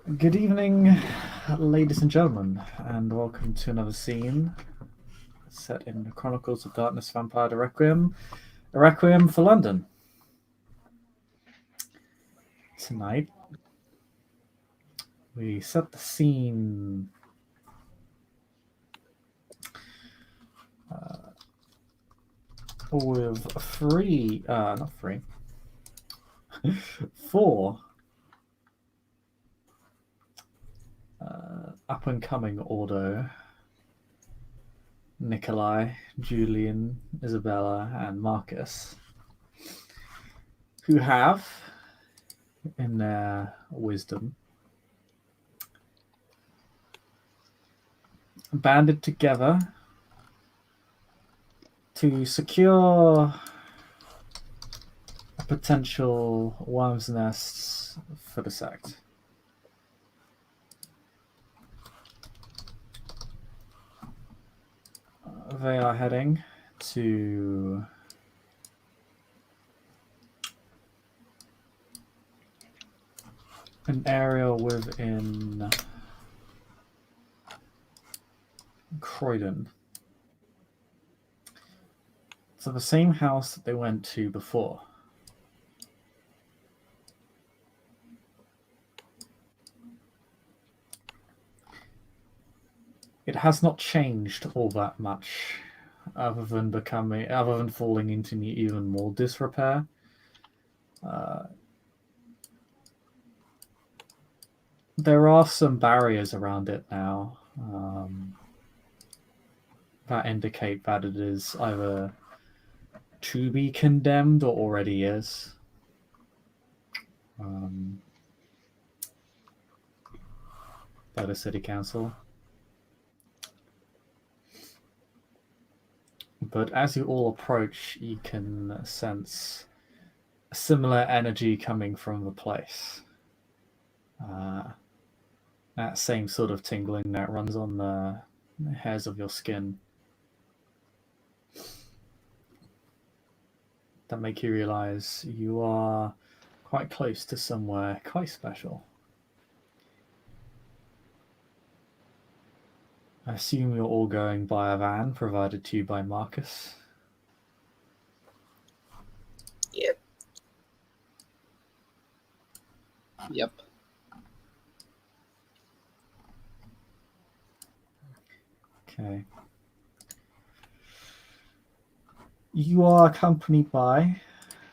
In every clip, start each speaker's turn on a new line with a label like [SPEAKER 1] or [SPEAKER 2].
[SPEAKER 1] Good evening, ladies and gentlemen, and welcome to another scene set in the Chronicles of Darkness Vampire the Requiem, a Requiem for London. Tonight, we set the scene with four up and coming Ordo: Nikolai, Julian, Isabella, and Marcus, who have, in their wisdom, banded together to secure a potential worm's nest for the sect. They are heading to an area within Croydon. So the same house that they went to before. It has not changed all that much, other than falling into even more disrepair. There are some barriers around it now that indicate that it is either to be condemned or already is. By the city council. But as you all approach, you can sense a similar energy coming from the place. That same sort of tingling that runs on the hairs of your skin. That make you realize you are quite close to somewhere quite special. I assume you're all going by a van provided to you by Marcus.
[SPEAKER 2] Yep. Yep.
[SPEAKER 1] Okay. You are accompanied by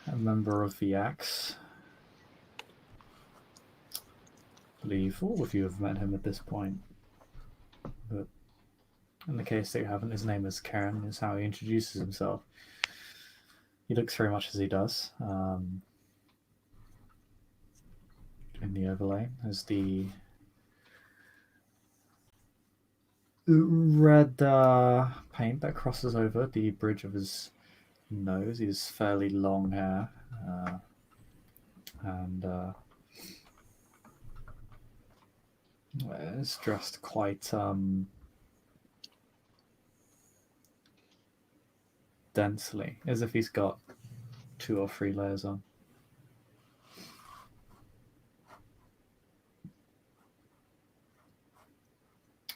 [SPEAKER 1] a member of the Axe. I believe all of you have met him at this point. But in the case that you haven't, his name is Karen, is how he introduces himself. He looks very much as he does. In the overlay as the red paint that crosses over the bridge of his nose. He has fairly long hair and is dressed quite densely, as if he's got 2 or 3 layers on.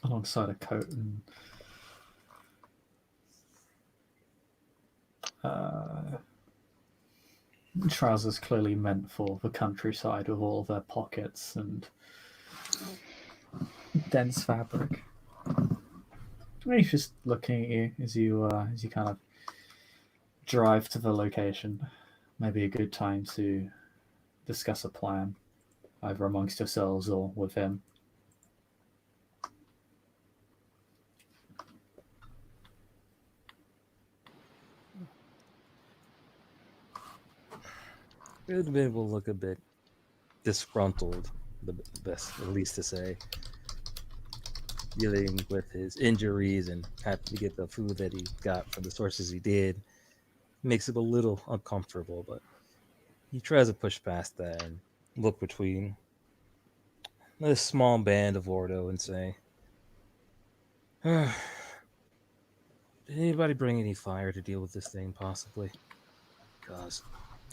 [SPEAKER 1] Alongside a coat and trousers clearly meant for the countryside with all their pockets and dense fabric. He's just looking at you as you kind of drive to the location. Maybe a good time to discuss a plan, either amongst yourselves or with him.
[SPEAKER 3] Goodman will look a bit disgruntled, the best, at least to say, dealing with his injuries and having to get the food that he got from the sources he did. Makes it a little uncomfortable, but he tries to push past that and look between this small band of Ordo and say, did anybody bring any fire to deal with this thing, possibly? Because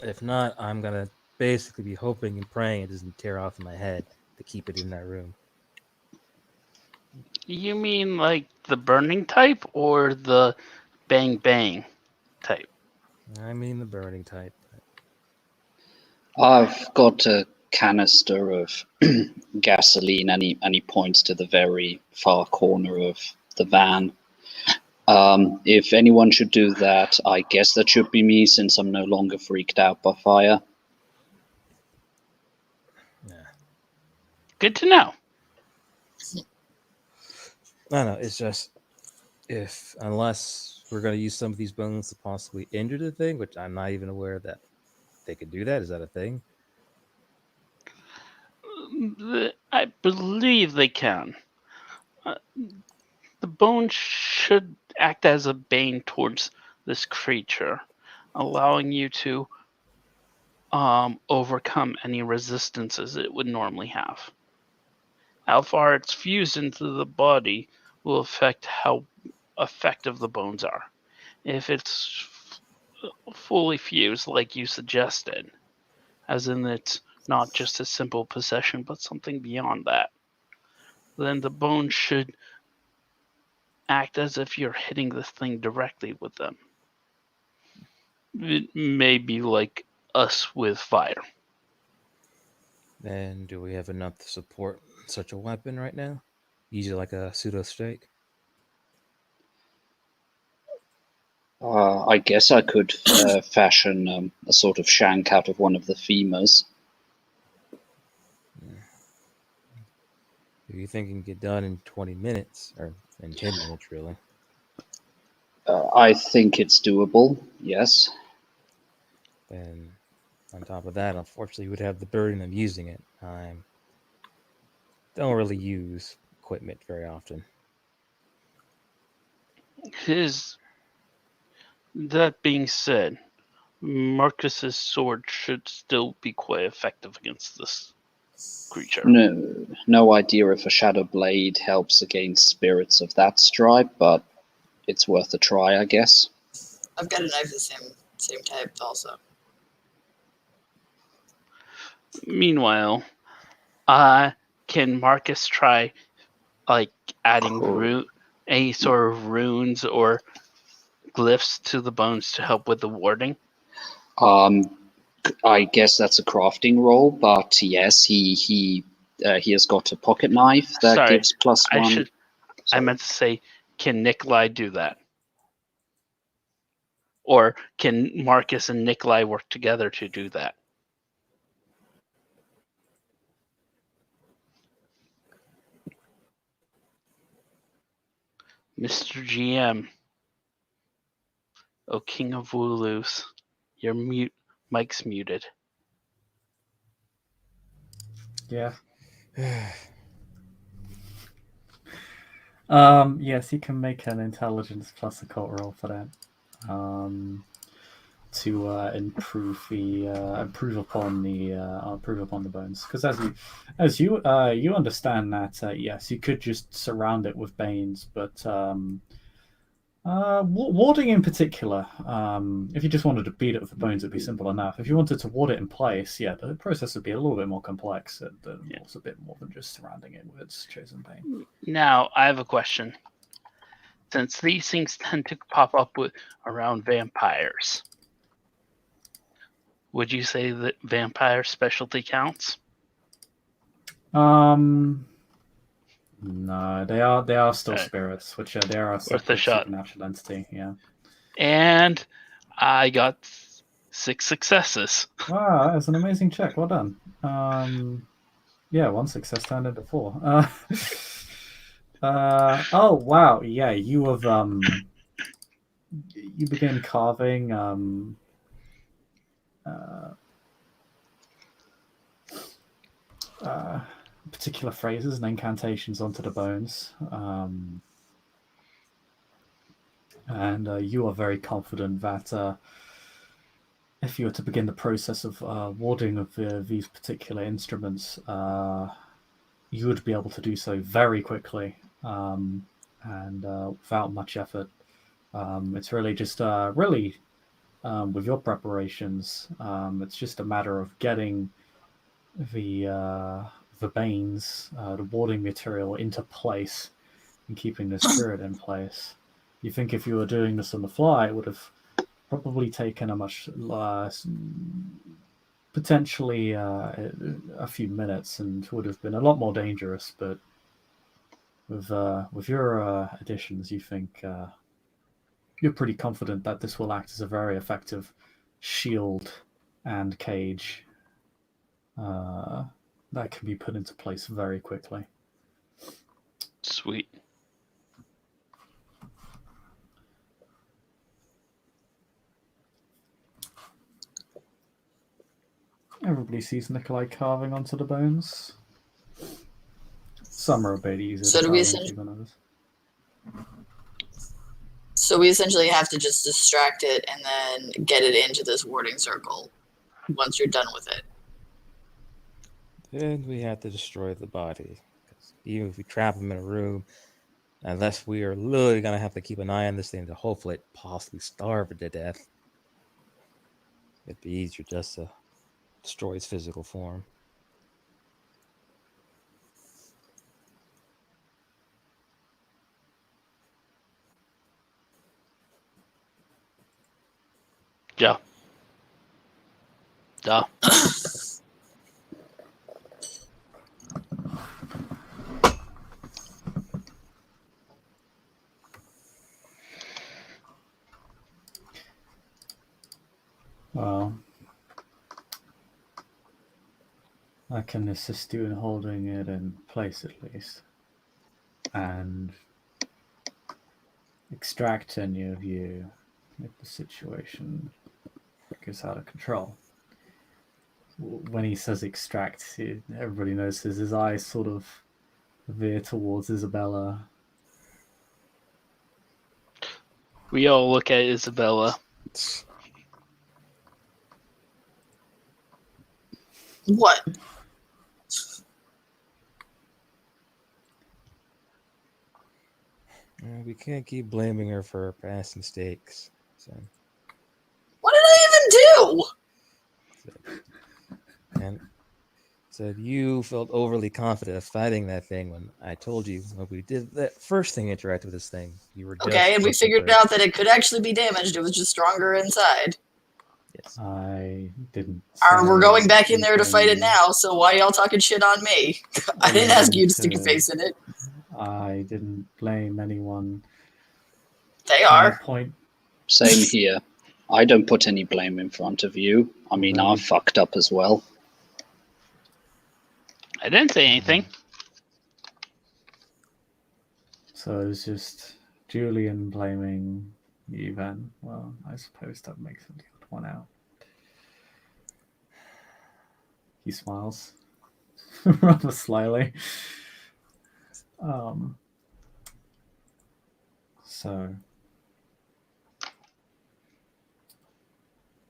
[SPEAKER 3] if not, I'm going to basically be hoping and praying it doesn't tear off in my head to keep it in that room.
[SPEAKER 4] You mean like the burning type or the bang bang type?
[SPEAKER 3] I mean the burning type.
[SPEAKER 2] I've got a canister of gasoline, and he points to the very far corner of the van. If anyone should do that, I guess that should be me, since I'm no longer freaked out by fire.
[SPEAKER 3] Yeah.
[SPEAKER 4] Good to know.
[SPEAKER 3] No, it's just unless we're going to use some of these bones to possibly injure the thing, which I'm not even aware that they could do that. Is that a thing?
[SPEAKER 4] I believe they can. The bone should act as a bane towards this creature, allowing you to overcome any resistances it would normally have. How far it's fused into the body will affect how effective the bones are. If it's fully fused, like you suggested, as in it's not just a simple possession, but something beyond that, then the bone should act as if you're hitting this thing directly with them. It may be like us with fire.
[SPEAKER 3] And do we have enough to support such a weapon right now? Usually like a pseudo stake.
[SPEAKER 2] I guess I could fashion a sort of shank out of one of the femurs.
[SPEAKER 3] Do you think you can get done in 20 minutes or in 10 minutes, really?
[SPEAKER 2] I think it's doable, yes.
[SPEAKER 3] Then, on top of that, unfortunately, you would have the burden of using it. I don't really use equipment very often.
[SPEAKER 4] That being said, Marcus's sword should still be quite effective against this creature.
[SPEAKER 2] No idea if a shadow blade helps against spirits of that stripe, but it's worth a try, I guess.
[SPEAKER 5] I've got a knife the same type also.
[SPEAKER 4] Meanwhile, can Marcus try like adding any sort of runes or glyphs to the bones to help with the warding?
[SPEAKER 2] I guess that's a crafting roll, but yes, he has got a pocket knife that gives +1.
[SPEAKER 4] I meant to say, can Nikolai do that? Or can Marcus and Nikolai work together to do that? Mr. GM, oh King of Wooloos, your mic's muted.
[SPEAKER 1] Yeah. Yes, you can make an intelligence plus occult roll for that. To improve upon the bones, because as you understand that yes, you could just surround it with banes, but warding in particular, if you just wanted to beat it with the bones, it'd be simple enough. If you wanted to ward it in place, yeah, the process would be a little bit more complex and also a bit more than just surrounding it with its chosen bane.
[SPEAKER 4] Now I have a question. Since these things tend to pop up around vampires, would you say that vampire specialty counts?
[SPEAKER 1] No, they are still
[SPEAKER 4] Right.
[SPEAKER 1] spirits, which they are a
[SPEAKER 4] Worth a shot.
[SPEAKER 1] supernatural entity. Yeah.
[SPEAKER 4] And I got 6 successes.
[SPEAKER 1] Wow, that was an amazing check. Well done. Yeah, 1 success turned into 4. Oh wow, yeah, you have you begin carving particular phrases and incantations onto the bones, and you are very confident that if you were to begin the process of warding of these particular instruments, you would be able to do so very quickly and without much effort. It's really just with your preparations, it's just a matter of getting the banes, the warding material into place and keeping the spirit in place. You think if you were doing this on the fly, it would have probably taken a much potentially a few minutes and would have been a lot more dangerous. But with your additions, you think you're pretty confident that this will act as a very effective shield and cage that can be put into place very quickly.
[SPEAKER 4] Sweet.
[SPEAKER 1] Everybody sees Nikolai carving onto the bones. Some are a bit easier
[SPEAKER 5] So
[SPEAKER 1] to
[SPEAKER 5] do we
[SPEAKER 1] carve
[SPEAKER 5] essentially-
[SPEAKER 1] into than others.
[SPEAKER 5] So we essentially have to just distract it and then get it into this warding circle once you're done with it.
[SPEAKER 3] Then we have to destroy the body. 'Cause even if we trap him in a room, unless we are literally going to have to keep an eye on this thing to hopefully possibly starve it to death, it'd be easier just to destroy its physical form.
[SPEAKER 4] Yeah. Duh.
[SPEAKER 1] Well, I can assist you in holding it in place at least, and extract any of you if the situation gets out of control. When he says extract, everybody notices his eyes sort of veer towards Isabella.
[SPEAKER 4] We all look at Isabella.
[SPEAKER 5] What?
[SPEAKER 3] We can't keep blaming her for her past mistakes. So,
[SPEAKER 5] What did I even do?
[SPEAKER 3] and said you felt overly confident of fighting that thing when I told you when we did that first thing interact with this thing. You were just
[SPEAKER 5] Okay, and we
[SPEAKER 3] looking
[SPEAKER 5] figured
[SPEAKER 3] for-
[SPEAKER 5] out that it could actually be damaged. It was just stronger inside.
[SPEAKER 3] Yes.
[SPEAKER 1] I didn't.
[SPEAKER 5] We're
[SPEAKER 1] say
[SPEAKER 5] going back in there to fight it
[SPEAKER 1] anything.
[SPEAKER 5] now, so why y'all talking shit on me? I didn't ask you to stick your
[SPEAKER 1] to-
[SPEAKER 5] face in it.
[SPEAKER 1] I didn't blame anyone.
[SPEAKER 5] They
[SPEAKER 1] At
[SPEAKER 5] are.
[SPEAKER 1] that point,
[SPEAKER 2] Same here. I don't put any blame in front of you. I mean,
[SPEAKER 1] Right.
[SPEAKER 2] I've fucked up as well.
[SPEAKER 4] I didn't say anything.
[SPEAKER 1] so it was just Julian blaming you then. Well, I suppose that makes the odd one out. He smiles rather slyly. So,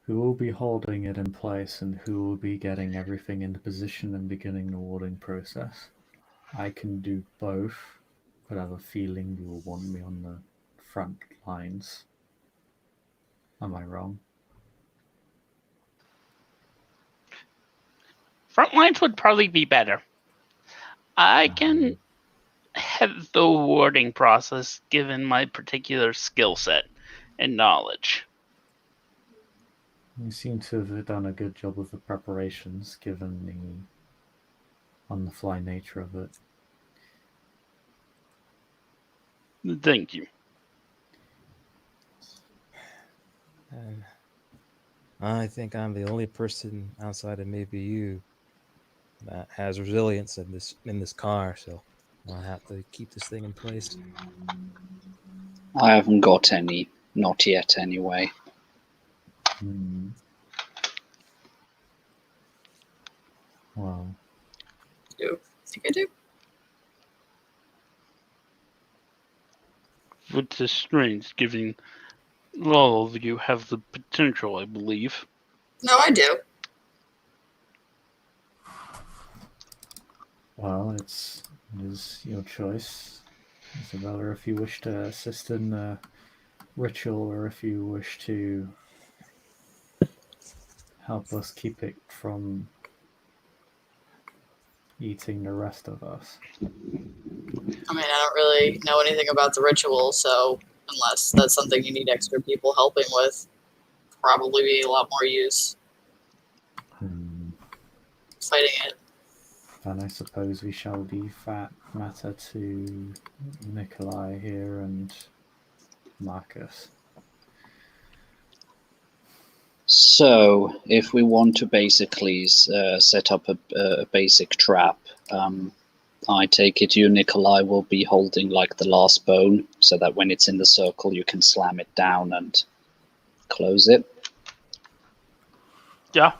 [SPEAKER 1] who will be holding it in place and who will be getting everything into position and beginning the warding process? I can do both, but I have a feeling you will want me on the front lines. Am I wrong?
[SPEAKER 4] Front lines would probably be better. I can have the warding process given my particular skill set and knowledge.
[SPEAKER 1] You seem to have done a good job of the preparations, given the on-the-fly nature of it.
[SPEAKER 4] Thank you.
[SPEAKER 3] And I think I'm the only person outside of maybe you that has resilience in this car, so I'll have to keep this thing in place.
[SPEAKER 2] I haven't got any. Not yet, anyway.
[SPEAKER 1] Well,
[SPEAKER 5] Do. Think I do?
[SPEAKER 4] Which is strange, given all of you have the potential, I believe.
[SPEAKER 5] No, I do.
[SPEAKER 1] well, it is your choice, Isabella, if you wish to assist in the ritual or if you wish to help us keep it from eating the rest of us.
[SPEAKER 5] I mean, I don't really know anything about the ritual, so unless that's something you need extra people helping with, probably be a lot more use fighting it.
[SPEAKER 1] And I suppose we shall leave that matter to Nikolai here and Marcus.
[SPEAKER 2] So, if we want to basically set up a basic trap, I take it you, Nikolai, will be holding like the last bone, so that when it's in the circle, you can slam it down and close it.
[SPEAKER 4] Yeah.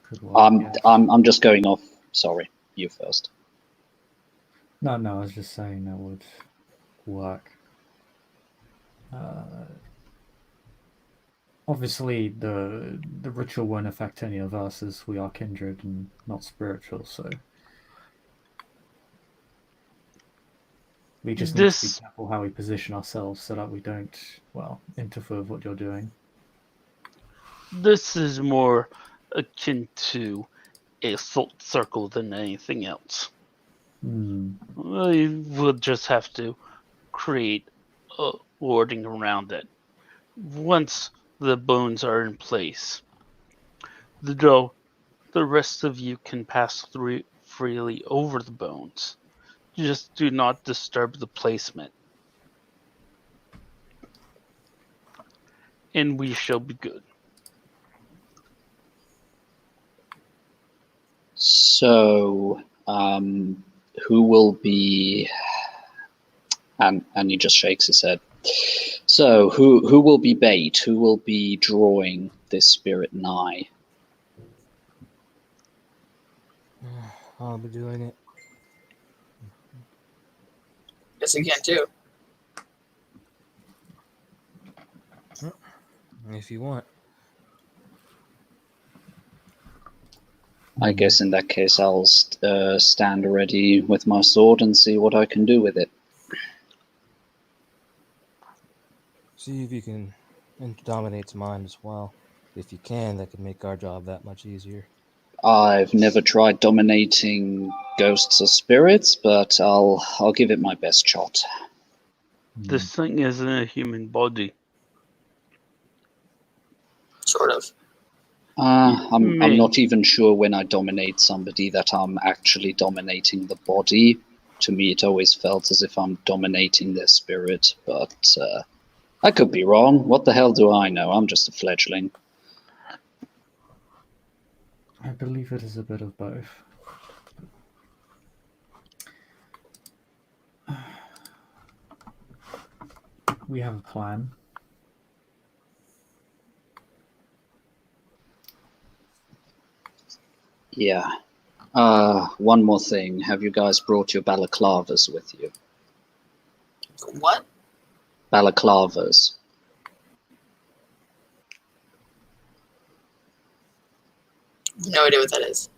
[SPEAKER 1] Good work, yeah.
[SPEAKER 2] I'm just going off. Sorry, you first.
[SPEAKER 1] No, I was just saying that would work. Obviously, the ritual won't affect any of us as we are kindred and not spiritual, so we just need to be careful how we position ourselves so that we don't, well, interfere with what you're doing.
[SPEAKER 4] This is more akin to a salt circle than anything else. We will just have to create a warding around it. Once the bones are in place, the rest of you can pass through freely over the bones. Just do not disturb the placement. And we shall be good.
[SPEAKER 2] So, who will be? And he just shakes his head. So, who will be bait? Who will be drawing this spirit nigh?
[SPEAKER 3] I'll be doing it.
[SPEAKER 5] Yes, you can too.
[SPEAKER 3] If you want.
[SPEAKER 2] I guess in that case, I'll stand ready with my sword and see what I can do with it.
[SPEAKER 3] See if you can dominate mine as well. If you can, that could make our job that much easier.
[SPEAKER 2] I've never tried dominating ghosts or spirits, but I'll give it my best shot.
[SPEAKER 4] This thing isn't a human body.
[SPEAKER 5] Sort of.
[SPEAKER 2] I'm not even sure when I dominate somebody that I'm actually dominating the body. To me, it always felt as if I'm dominating their spirit, but I could be wrong. What the hell do I know? I'm just a fledgling.
[SPEAKER 1] I believe it is a bit of both. We have a plan.
[SPEAKER 2] Yeah. One more thing. Have you guys brought your balaclavas with you?
[SPEAKER 5] What?
[SPEAKER 2] Balaclavas.
[SPEAKER 5] No idea what that is.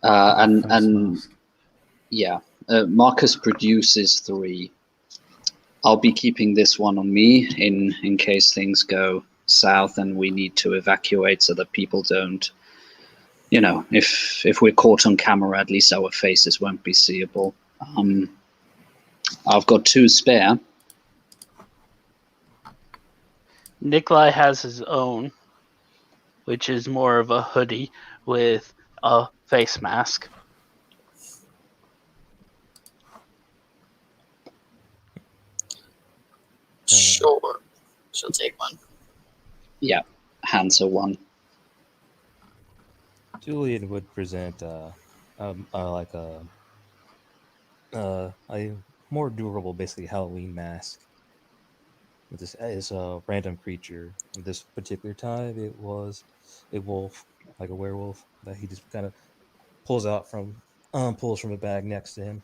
[SPEAKER 2] And yeah, Marcus produces 3. I'll be keeping this one on me in case things go south and we need to evacuate, so that people don't, you know, if we're caught on camera, at least our faces won't be seeable. I've got 2 spare.
[SPEAKER 4] Nikolai has his own, which is more of a hoodie with a face mask.
[SPEAKER 5] Sure. She'll take one.
[SPEAKER 2] Yeah, hands her one.
[SPEAKER 3] Julian would present like a more durable, basically Halloween mask. This is a random creature. This particular time, it was a wolf, like a werewolf, that he just kind of pulls from the bag next to him.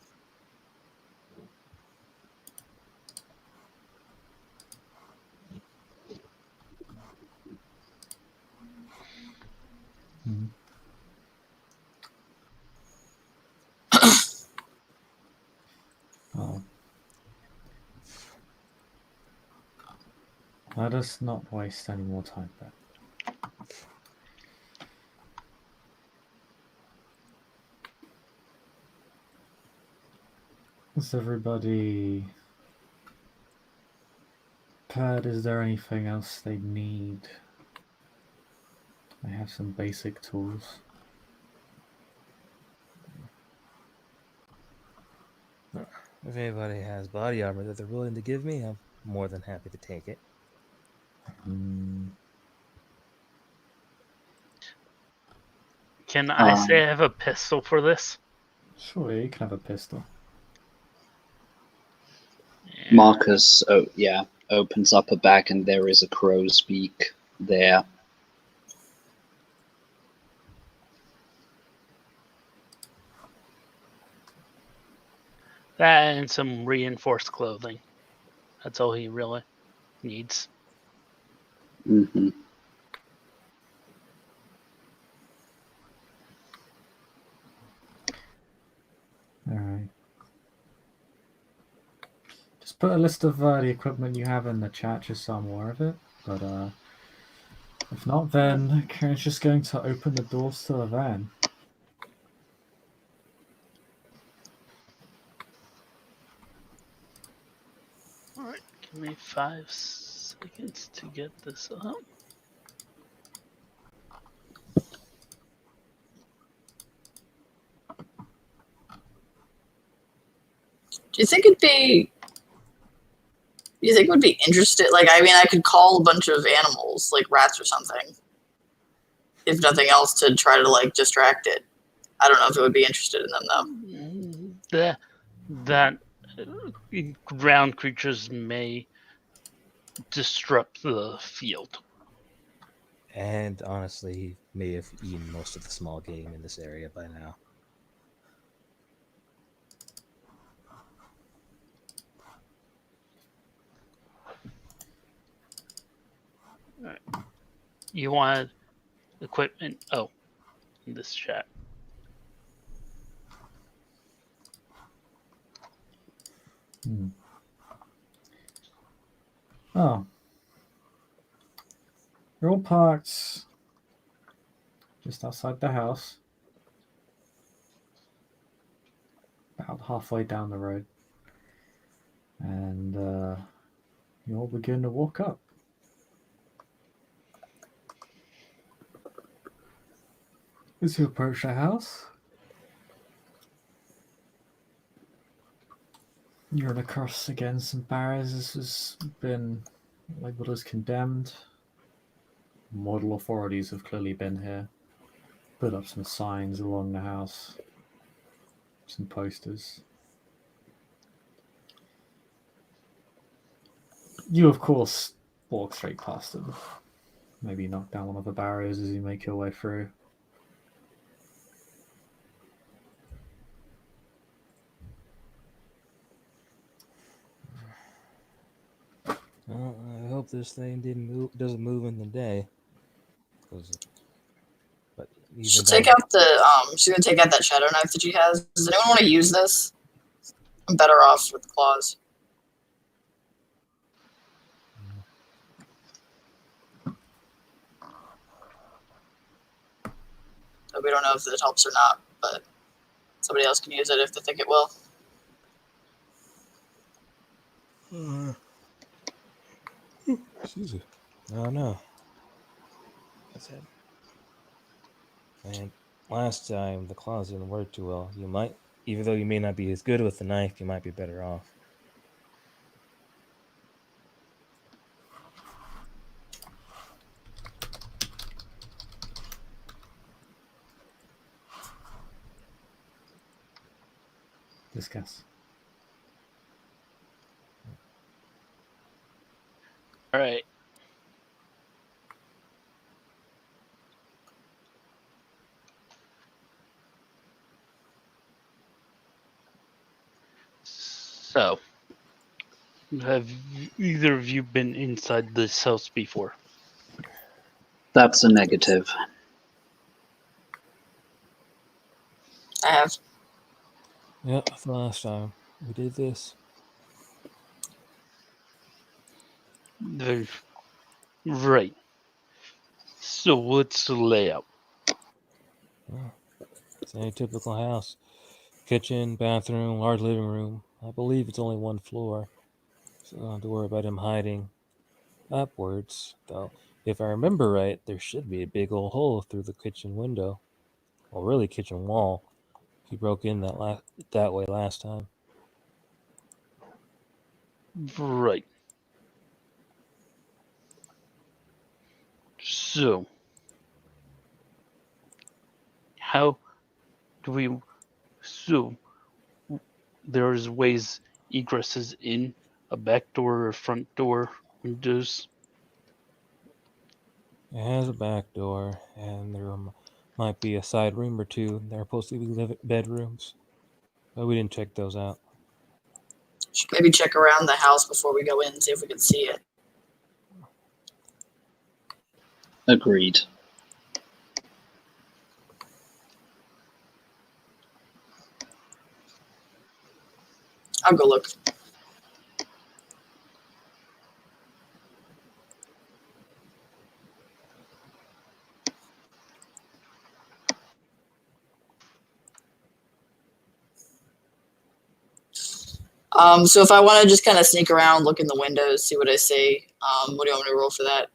[SPEAKER 1] Oh. Let us not waste any more time then. Is everybody prepared? Is there anything else they need? I have some basic tools.
[SPEAKER 3] If anybody has body armor that they're willing to give me, I'm more than happy to take it.
[SPEAKER 4] Can I say I have a pistol for this?
[SPEAKER 1] Sure, you can have a pistol.
[SPEAKER 4] Yeah.
[SPEAKER 2] Marcus, opens up a bag and there is a crow's beak there.
[SPEAKER 4] That and some reinforced clothing. That's all he really needs.
[SPEAKER 2] Mm-hmm.
[SPEAKER 1] All right. Just put a list of the equipment you have in the chat, just so I'm aware of it. But if not, then Karen's just going to open the doors to the van.
[SPEAKER 4] All right, give me 5 seconds to get this up.
[SPEAKER 5] Do you think it'd be? You think it would be interested? Like, I mean, I could call a bunch of animals, like rats or something, if nothing else, to try to like distract it. I don't know if it would be interested in them though.
[SPEAKER 4] That ground creatures may disrupt the field.
[SPEAKER 3] And honestly, he may have eaten most of the small game in this area by now.
[SPEAKER 4] All right. You want equipment? Oh, in this chat.
[SPEAKER 1] Oh. You're all parked just outside the house. About halfway down the road. And you all begin to walk up. As you approach the house, you run across again some barriers. This has been labeled as condemned. Model authorities have clearly been here. Put up some signs along the house. Some posters. You, of course, walk straight past them. Maybe knock down one of the barriers as you make your way through.
[SPEAKER 3] Well, I hope this thing doesn't move in the day. But
[SPEAKER 5] She'll take out the she's gonna take out that shadow knife that she has. Does anyone want to use this? I'm better off with claws. But we don't know if it helps or not, but somebody else can use it if they think it will.
[SPEAKER 3] Excuse me. Oh no. That's it. And last time the claws didn't work too well. You might, even though you may not be as good with the knife, you might be better off.
[SPEAKER 1] Discuss.
[SPEAKER 4] All right. So, have either of you been inside this house before?
[SPEAKER 2] That's a negative.
[SPEAKER 5] I have.
[SPEAKER 3] Yeah, the last time we did this.
[SPEAKER 4] Right. So what's the layout?
[SPEAKER 3] Oh, it's any typical house. Kitchen, bathroom, large living room, I believe it's only one floor, so I don't have to worry about him hiding upwards. Though, if I remember right, there should be a big old hole through the kitchen window. Well, really, kitchen wall. He broke in that way last time.
[SPEAKER 4] Right. So, how do we? So, there's ways egresses in a back door or front door windows.
[SPEAKER 3] It has a back door, and there might be a side room or two. They're supposed to be bedrooms, but we didn't check those out.
[SPEAKER 5] Should maybe check around the house before we go in and see if we can see it.
[SPEAKER 2] Agreed.
[SPEAKER 5] I'll go look. So if I want to just kind of sneak around, look in the windows, see what I see, what do you want me to roll for that?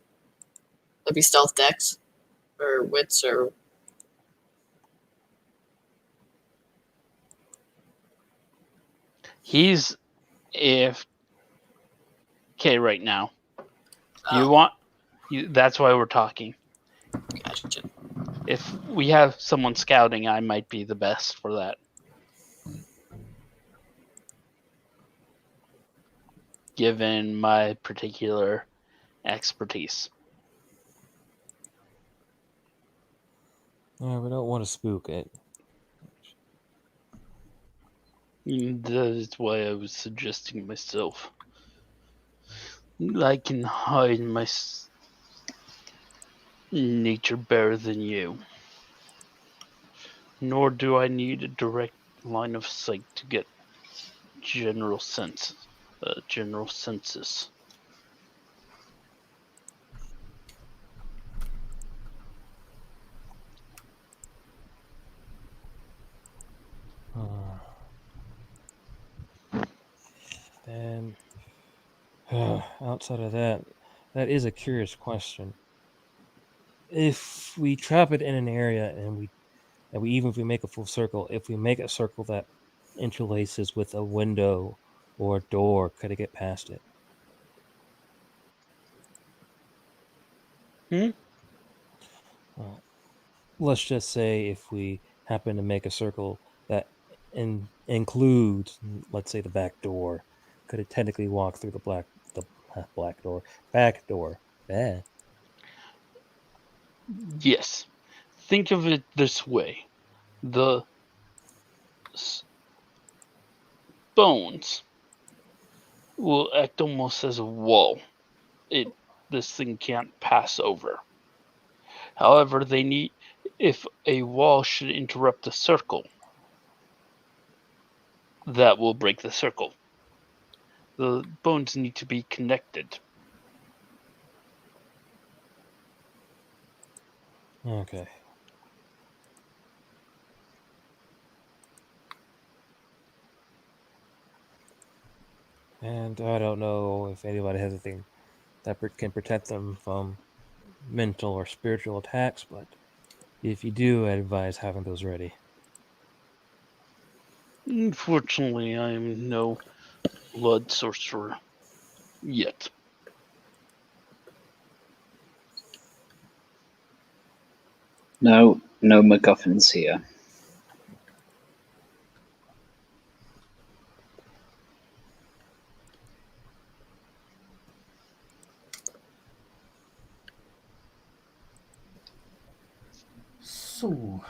[SPEAKER 5] That'd be stealth dex or wits or...
[SPEAKER 4] He's if okay right now.
[SPEAKER 5] Oh,
[SPEAKER 4] That's why we're talking.
[SPEAKER 5] gotcha.
[SPEAKER 4] If we have someone scouting, I might be the best for that. Given my particular expertise.
[SPEAKER 3] Yeah, we don't want to spook it.
[SPEAKER 4] That's why I was suggesting myself. I can hide my nature better than you. Nor do I need a direct line of sight to get general census.
[SPEAKER 3] And outside of that, that is a curious question. If we trap it in an area and we even if we make a full circle, if we make a circle that interlaces with a window or a door, could it get past it? Well, let's just say if we happen to make a circle that includes, let's say, the back door, could it technically walk through the back door? Yeah.
[SPEAKER 4] Yes. Think of it this way. The bones will act almost as a wall. This thing can't pass over. However, if a wall should interrupt the circle, that will break the circle. The bones need to be connected.
[SPEAKER 3] Okay. And I don't know if anybody has anything that can protect them from mental or spiritual attacks, but if you do, I advise having those ready.
[SPEAKER 4] Unfortunately, I am no blood sorcerer yet.
[SPEAKER 2] No MacGuffins here.
[SPEAKER 1] So,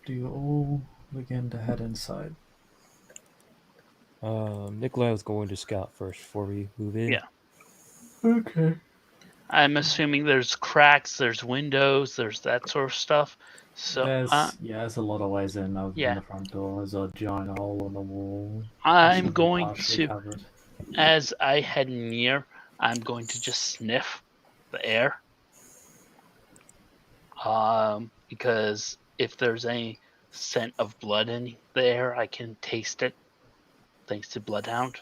[SPEAKER 1] do you all begin to head inside?
[SPEAKER 3] Nikolai was going to scout first before we move in.
[SPEAKER 4] Yeah.
[SPEAKER 1] Okay.
[SPEAKER 4] I'm assuming there's cracks, there's windows, there's that sort of stuff. So
[SPEAKER 1] there's a lot of ways in other
[SPEAKER 4] yeah.
[SPEAKER 1] than the front door. There's a giant hole in the wall.
[SPEAKER 4] I'm
[SPEAKER 1] Should be
[SPEAKER 4] going
[SPEAKER 1] partially
[SPEAKER 4] to,
[SPEAKER 1] covered.
[SPEAKER 4] as I head near, I'm going to just sniff the air. Because if there's any scent of blood in there. I can taste it, thanks to Bloodhound.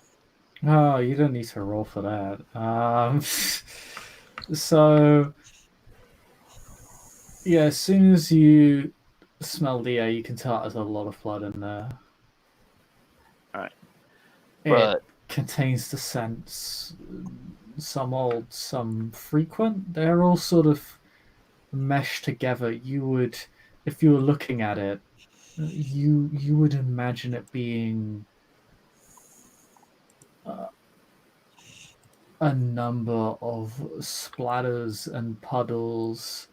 [SPEAKER 1] Oh, you don't need to roll for that. So yeah, as soon as you smell the air, you can tell there's a lot of blood in there.
[SPEAKER 4] Alright.
[SPEAKER 1] It
[SPEAKER 4] But
[SPEAKER 1] contains the scents, some old, some frequent. They're all sort of meshed together. You would, if you were looking at it, you would imagine it being a number of splatters and puddles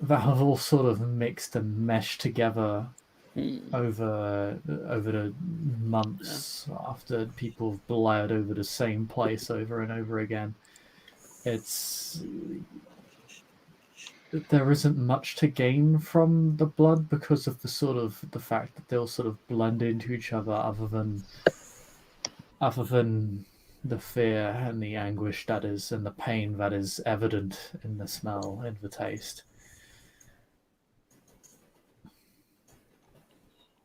[SPEAKER 1] that have all sort of mixed and meshed together over the months after people have bled over the same place over and over again. There isn't much to gain from the blood because of the fact that they'll sort of blend into each other, other than the fear and the anguish that is, and the pain that is evident in the smell and the taste.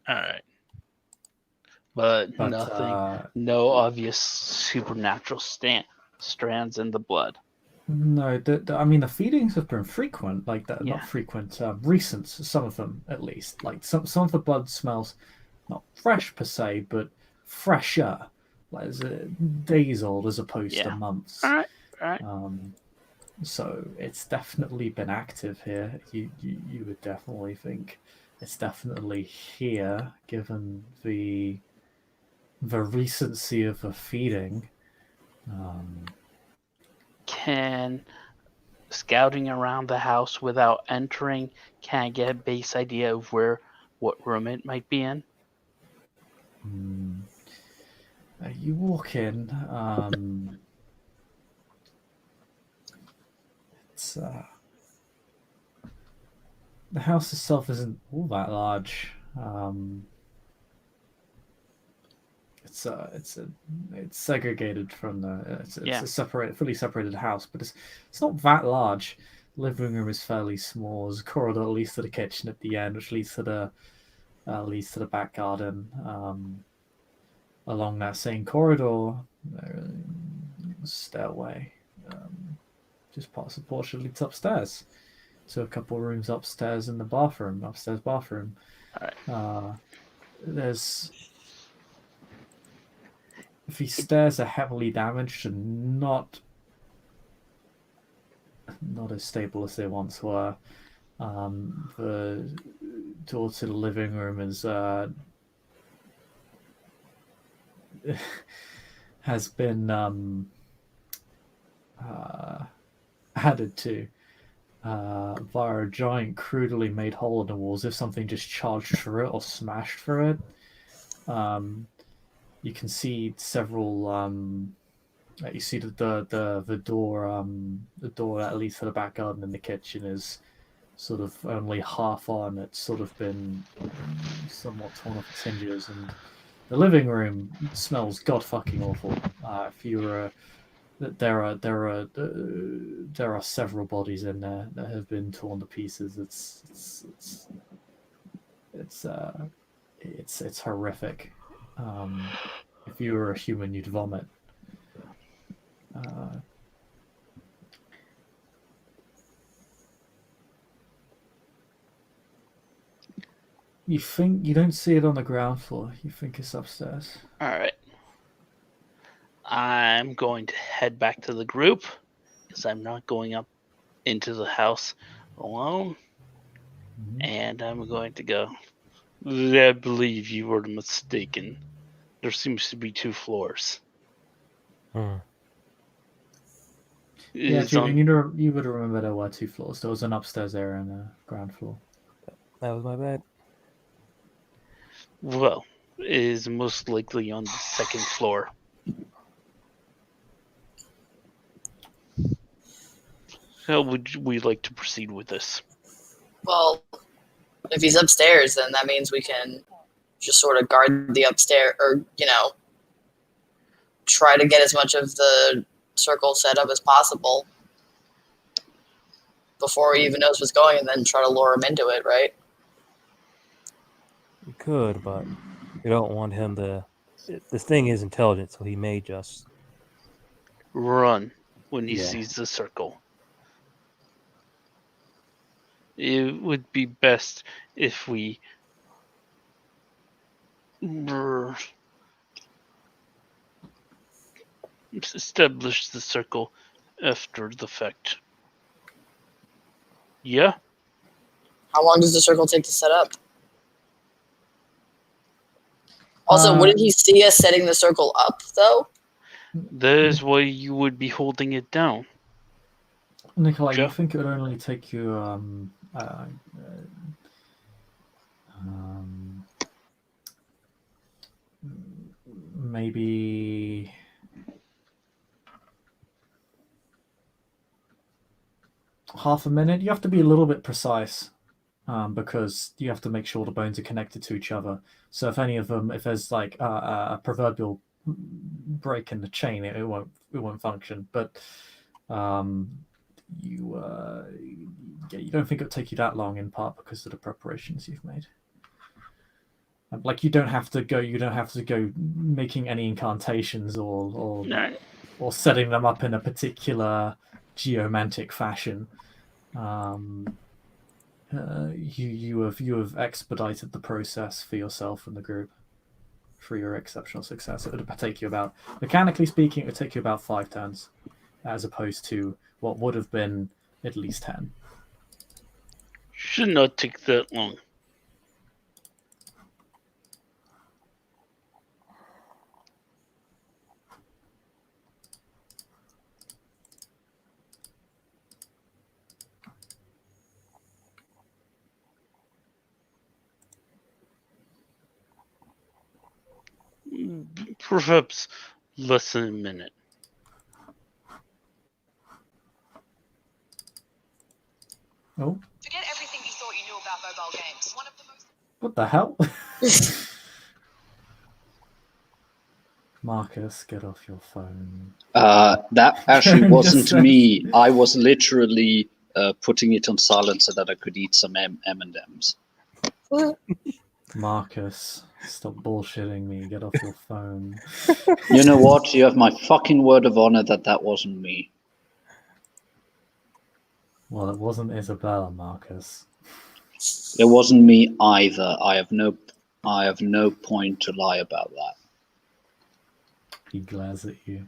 [SPEAKER 4] alright. But nothing, no obvious supernatural strands in the blood.
[SPEAKER 1] No, I mean the feedings have been frequent, like that.
[SPEAKER 4] Yeah.
[SPEAKER 1] Not frequent, recent. Some of them, at least. Like some of the blood smells not fresh per se, but fresher, like days old as opposed to months.
[SPEAKER 4] Alright.
[SPEAKER 1] So it's definitely been active here. You would definitely think it's definitely here, given the recency of the feeding.
[SPEAKER 4] Can scouting around the house without entering, can I get a base idea of what room it might be in?
[SPEAKER 1] You walk in. It's the house itself isn't all that large. It's segregated from the. It's a fully separated house, but it's not that large. The living room is fairly small. There's a corridor that leads to the kitchen at the end, which leads to the back garden. Along that same corridor, there's a stairway. Just past the porch that leads upstairs. So a couple of rooms upstairs in the upstairs bathroom.
[SPEAKER 4] Alright.
[SPEAKER 1] There's the stairs are heavily damaged and not as stable as they once were. The door to the living room is has been added to via a giant crudely made hole in the wall, as if something just charged through it or smashed through it. You can see several. You see the door that leads to the back garden and the kitchen is sort of only half on. It's sort of been somewhat torn off its hinges, and the living room smells god fucking awful. If you were there are several bodies in there that have been torn to pieces. It's horrific. If you were a human, you'd vomit. You don't see it on the ground floor. You think it's upstairs.
[SPEAKER 4] Alright. I'm going to head back to the group because I'm not going up into the house alone. Mm-hmm. And I'm going to go, I believe you were mistaken. There seems to be 2 floors.
[SPEAKER 1] Yeah, Julian, you would remember there were 2 floors. There was an upstairs area and a ground floor.
[SPEAKER 3] That was my bad.
[SPEAKER 4] Well, it is most likely on the 2nd floor. How would we like to proceed with this?
[SPEAKER 5] Well, if he's upstairs, then that means we can just sort of guard the upstairs, or, try to get as much of the circle set up as possible before he even knows what's going, and then try to lure him into it, right?
[SPEAKER 3] We could, but we don't want him to. This thing is intelligent, so he may just.
[SPEAKER 4] Run when he
[SPEAKER 1] Yeah.
[SPEAKER 4] sees the circle. It would be best if we establish the circle after the fact. Yeah?
[SPEAKER 5] How long does the circle take to set up? Also, wouldn't he see us setting the circle up, though?
[SPEAKER 4] That is why you would be holding it down.
[SPEAKER 1] Nikolai, you
[SPEAKER 4] Jeff?
[SPEAKER 1] think it would only take you maybe half a minute? You have to be a little bit precise because you have to make sure the bones are connected to each other. So if any of them, if there's like a proverbial break in the chain, it won't function. But you don't think it'll take you that long, in part because of the preparations you've made. Like you don't have to go making any incantations or setting them up in a particular geomantic fashion. You have expedited the process for yourself and the group for your exceptional success. It would take you about, mechanically speaking, it would take you about 5 turns, as opposed to what would have been at least 10.
[SPEAKER 4] Should not take that long. Perhaps less than a minute.
[SPEAKER 1] Oh,
[SPEAKER 6] Forget everything you thought you knew about mobile games. One of the most...
[SPEAKER 1] what the hell? Marcus, get off your phone.
[SPEAKER 2] That actually wasn't
[SPEAKER 1] Just
[SPEAKER 2] me. I was literally putting it on silent so that I could eat some M&Ms.
[SPEAKER 1] Marcus, stop bullshitting me. Get off your phone.
[SPEAKER 2] You know what? You have my fucking word of honor that wasn't me.
[SPEAKER 1] Well, it wasn't Isabella, Marcus.
[SPEAKER 2] It wasn't me either. I have no point to lie about that.
[SPEAKER 1] He glares at you.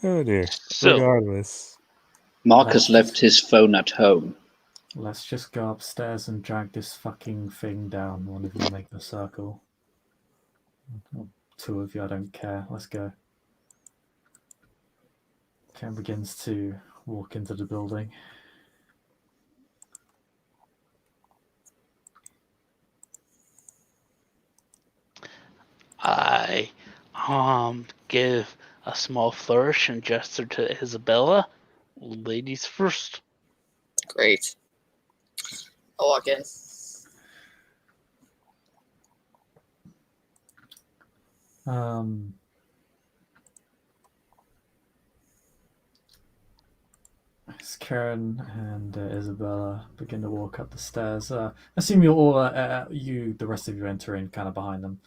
[SPEAKER 3] Oh dear.
[SPEAKER 4] So,
[SPEAKER 3] Regardless.
[SPEAKER 2] Marcus left his phone at home.
[SPEAKER 1] Let's just go upstairs and drag this fucking thing down. One of you make the circle. Or 2 of you, I don't care. Let's go. Ken begins to walk into the building.
[SPEAKER 4] I give a small flourish and gesture to Isabella. Ladies first.
[SPEAKER 5] Great. I'll walk in.
[SPEAKER 1] As Karen and Isabella begin to walk up the stairs, assume you're all, the rest of you enter in kind of behind them.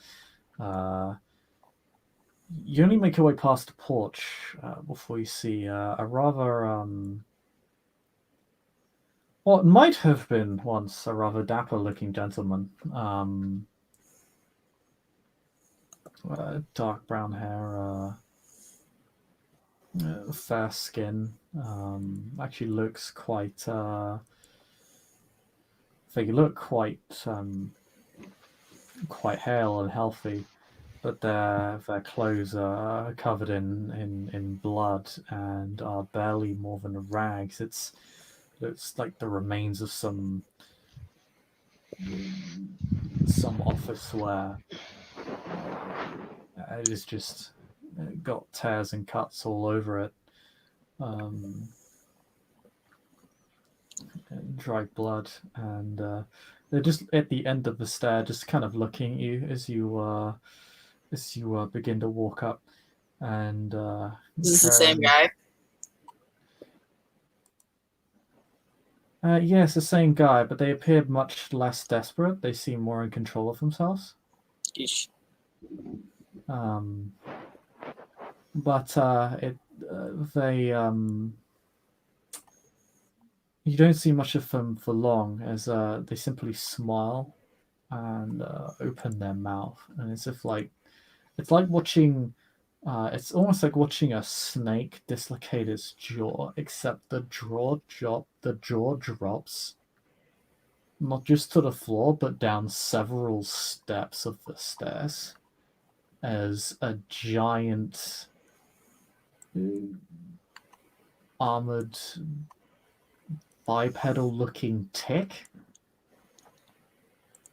[SPEAKER 1] You only make your way past the porch before you see a rather, what might have been once a rather dapper-looking gentleman. Dark brown hair, fair skin. Actually looks quite. They look quite hale and healthy, but their clothes are covered in blood and are barely more than rags. It's like the remains of some office wear. It is just got tears and cuts all over it. Dried blood, and they're just at the end of the stair, just kind of looking at you as you begin to walk up. And
[SPEAKER 5] Is this the same guy?
[SPEAKER 1] Yeah, it's the same guy, but they appear much less desperate. They seem more in control of themselves.
[SPEAKER 5] Yeesh.
[SPEAKER 1] But they you don't see much of them for long, as they simply smile and open their mouth, and it's like watching. It's almost like watching a snake dislocate its jaw, except the jaw drops not just to the floor, but down several steps of the stairs, as a giant armored bipedal looking tick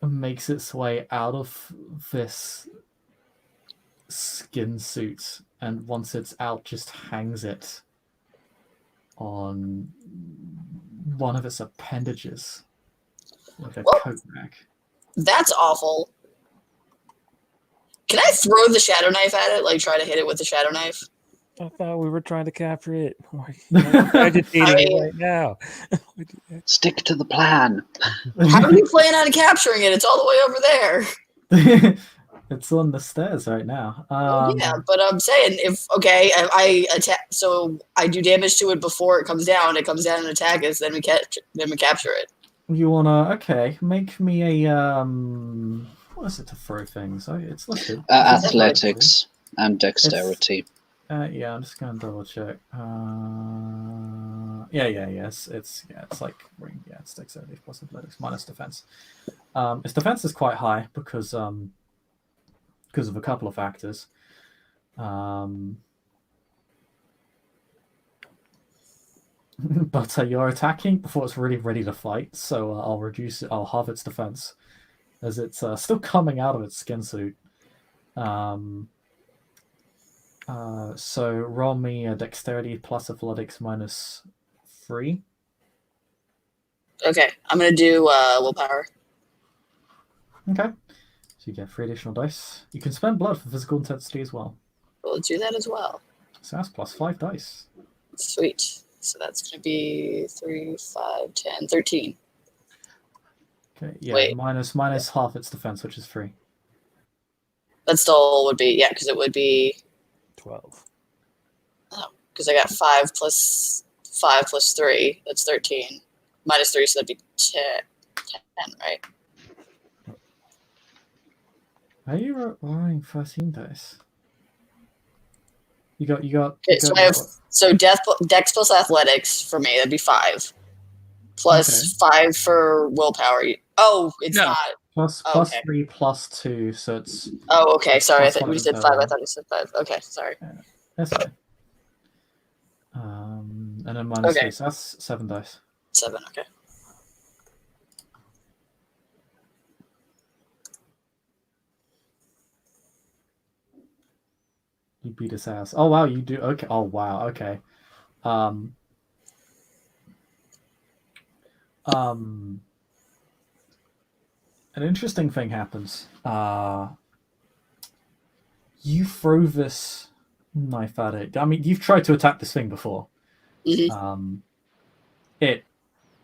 [SPEAKER 1] makes its way out of this skin suit, and once it's out, just hangs it on one of its appendages, like a
[SPEAKER 5] Well-
[SPEAKER 1] coat rack.
[SPEAKER 5] That's awful. Can I throw the shadow knife at it? Like try to hit it with the shadow knife?
[SPEAKER 3] I thought we were trying to capture it. I'm agitating it right now.
[SPEAKER 2] Stick to the plan.
[SPEAKER 5] How do you plan on capturing it? It's all the way over there.
[SPEAKER 1] It's on the stairs right now.
[SPEAKER 5] Yeah, but I'm saying if I attack, so I do damage to it before it comes down. It comes down and attack us, then we capture it.
[SPEAKER 1] You wanna make me a what is it to throw things? It's listed.
[SPEAKER 2] Athletics and dexterity.
[SPEAKER 1] Yeah, I'm just gonna double check. Yes, it's like ring. Yeah, it's dexterity plus athletics minus defense. Its defense is quite high because of a couple of factors. But you're attacking before it's really ready to fight, so I'll halve its defense, as it's still coming out of its skin suit. So roll me a dexterity plus athletics minus 3.
[SPEAKER 5] Okay, I'm gonna do willpower.
[SPEAKER 1] Okay. So you get 3 additional dice. You can spend blood for physical intensity as well.
[SPEAKER 5] We'll do that as well.
[SPEAKER 1] So that's plus 5 dice.
[SPEAKER 5] Sweet. So that's gonna be 3, 5, 10, 13.
[SPEAKER 1] Okay, yeah,
[SPEAKER 5] Wait.
[SPEAKER 1] minus half its defense, which is 3.
[SPEAKER 5] That still would be, yeah, because it would be
[SPEAKER 3] 12.
[SPEAKER 5] because I got 5 plus 3. That's 13. Minus 3, so that'd be 10, right?
[SPEAKER 1] Are you rolling 13 dice? You got.
[SPEAKER 5] Okay, so I have dex plus athletics for me. That'd be 5. Plus 5 for willpower. Oh, it's
[SPEAKER 4] No.
[SPEAKER 5] not.
[SPEAKER 1] Plus
[SPEAKER 5] Okay.
[SPEAKER 1] 3 plus 2, so it's.
[SPEAKER 5] Oh, okay. Sorry, I
[SPEAKER 1] Plus
[SPEAKER 5] thought you
[SPEAKER 1] 5
[SPEAKER 5] said
[SPEAKER 1] in
[SPEAKER 5] 5. I
[SPEAKER 1] total.
[SPEAKER 5] thought you said 5. Okay, sorry.
[SPEAKER 1] That's fine. And then minus
[SPEAKER 5] Okay.
[SPEAKER 1] 3, so that's 7 dice.
[SPEAKER 5] 7. Okay.
[SPEAKER 1] You beat his ass. Oh wow, you do. Okay. Oh wow. Okay. An interesting thing happens. You throw this knife at it. I mean, you've tried to attack this thing before.
[SPEAKER 5] Mhm.
[SPEAKER 1] It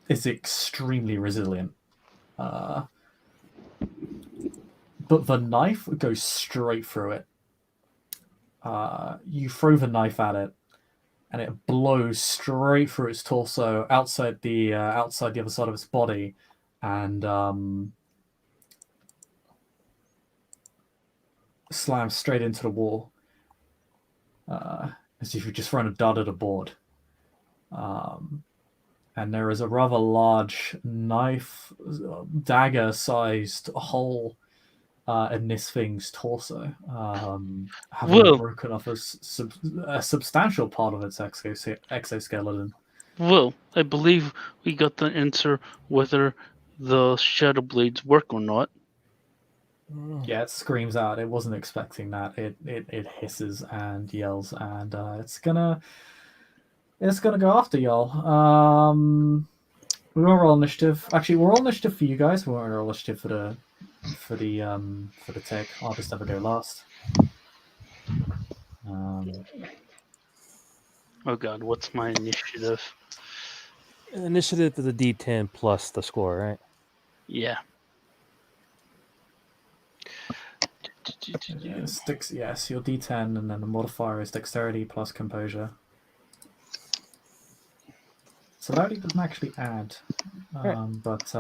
[SPEAKER 1] is extremely resilient. But the knife goes straight through it. You throw the knife at it, and it blows straight through its torso, outside the other side of its body, and slams straight into the wall, as if you just thrown a dud at a board. And there is a rather large knife, dagger-sized hole in this thing's torso, having
[SPEAKER 4] Whoa.
[SPEAKER 1] broken off a substantial part of its exoskeleton.
[SPEAKER 4] Well, I believe we got the answer whether the shadow blades work or not.
[SPEAKER 1] Yeah, it screams out. It wasn't expecting that. It hisses and yells, and it's gonna go after y'all. We won't roll initiative. Actually, we'll roll initiative for you guys. We won't roll initiative for the tech. I'll just never go last.
[SPEAKER 4] Oh god, what's my initiative?
[SPEAKER 3] Initiative to the D10 plus the score, right?
[SPEAKER 4] Yeah.
[SPEAKER 1] Yes, your D10, and then the modifier is dexterity plus composure. Celerity doesn't actually add, but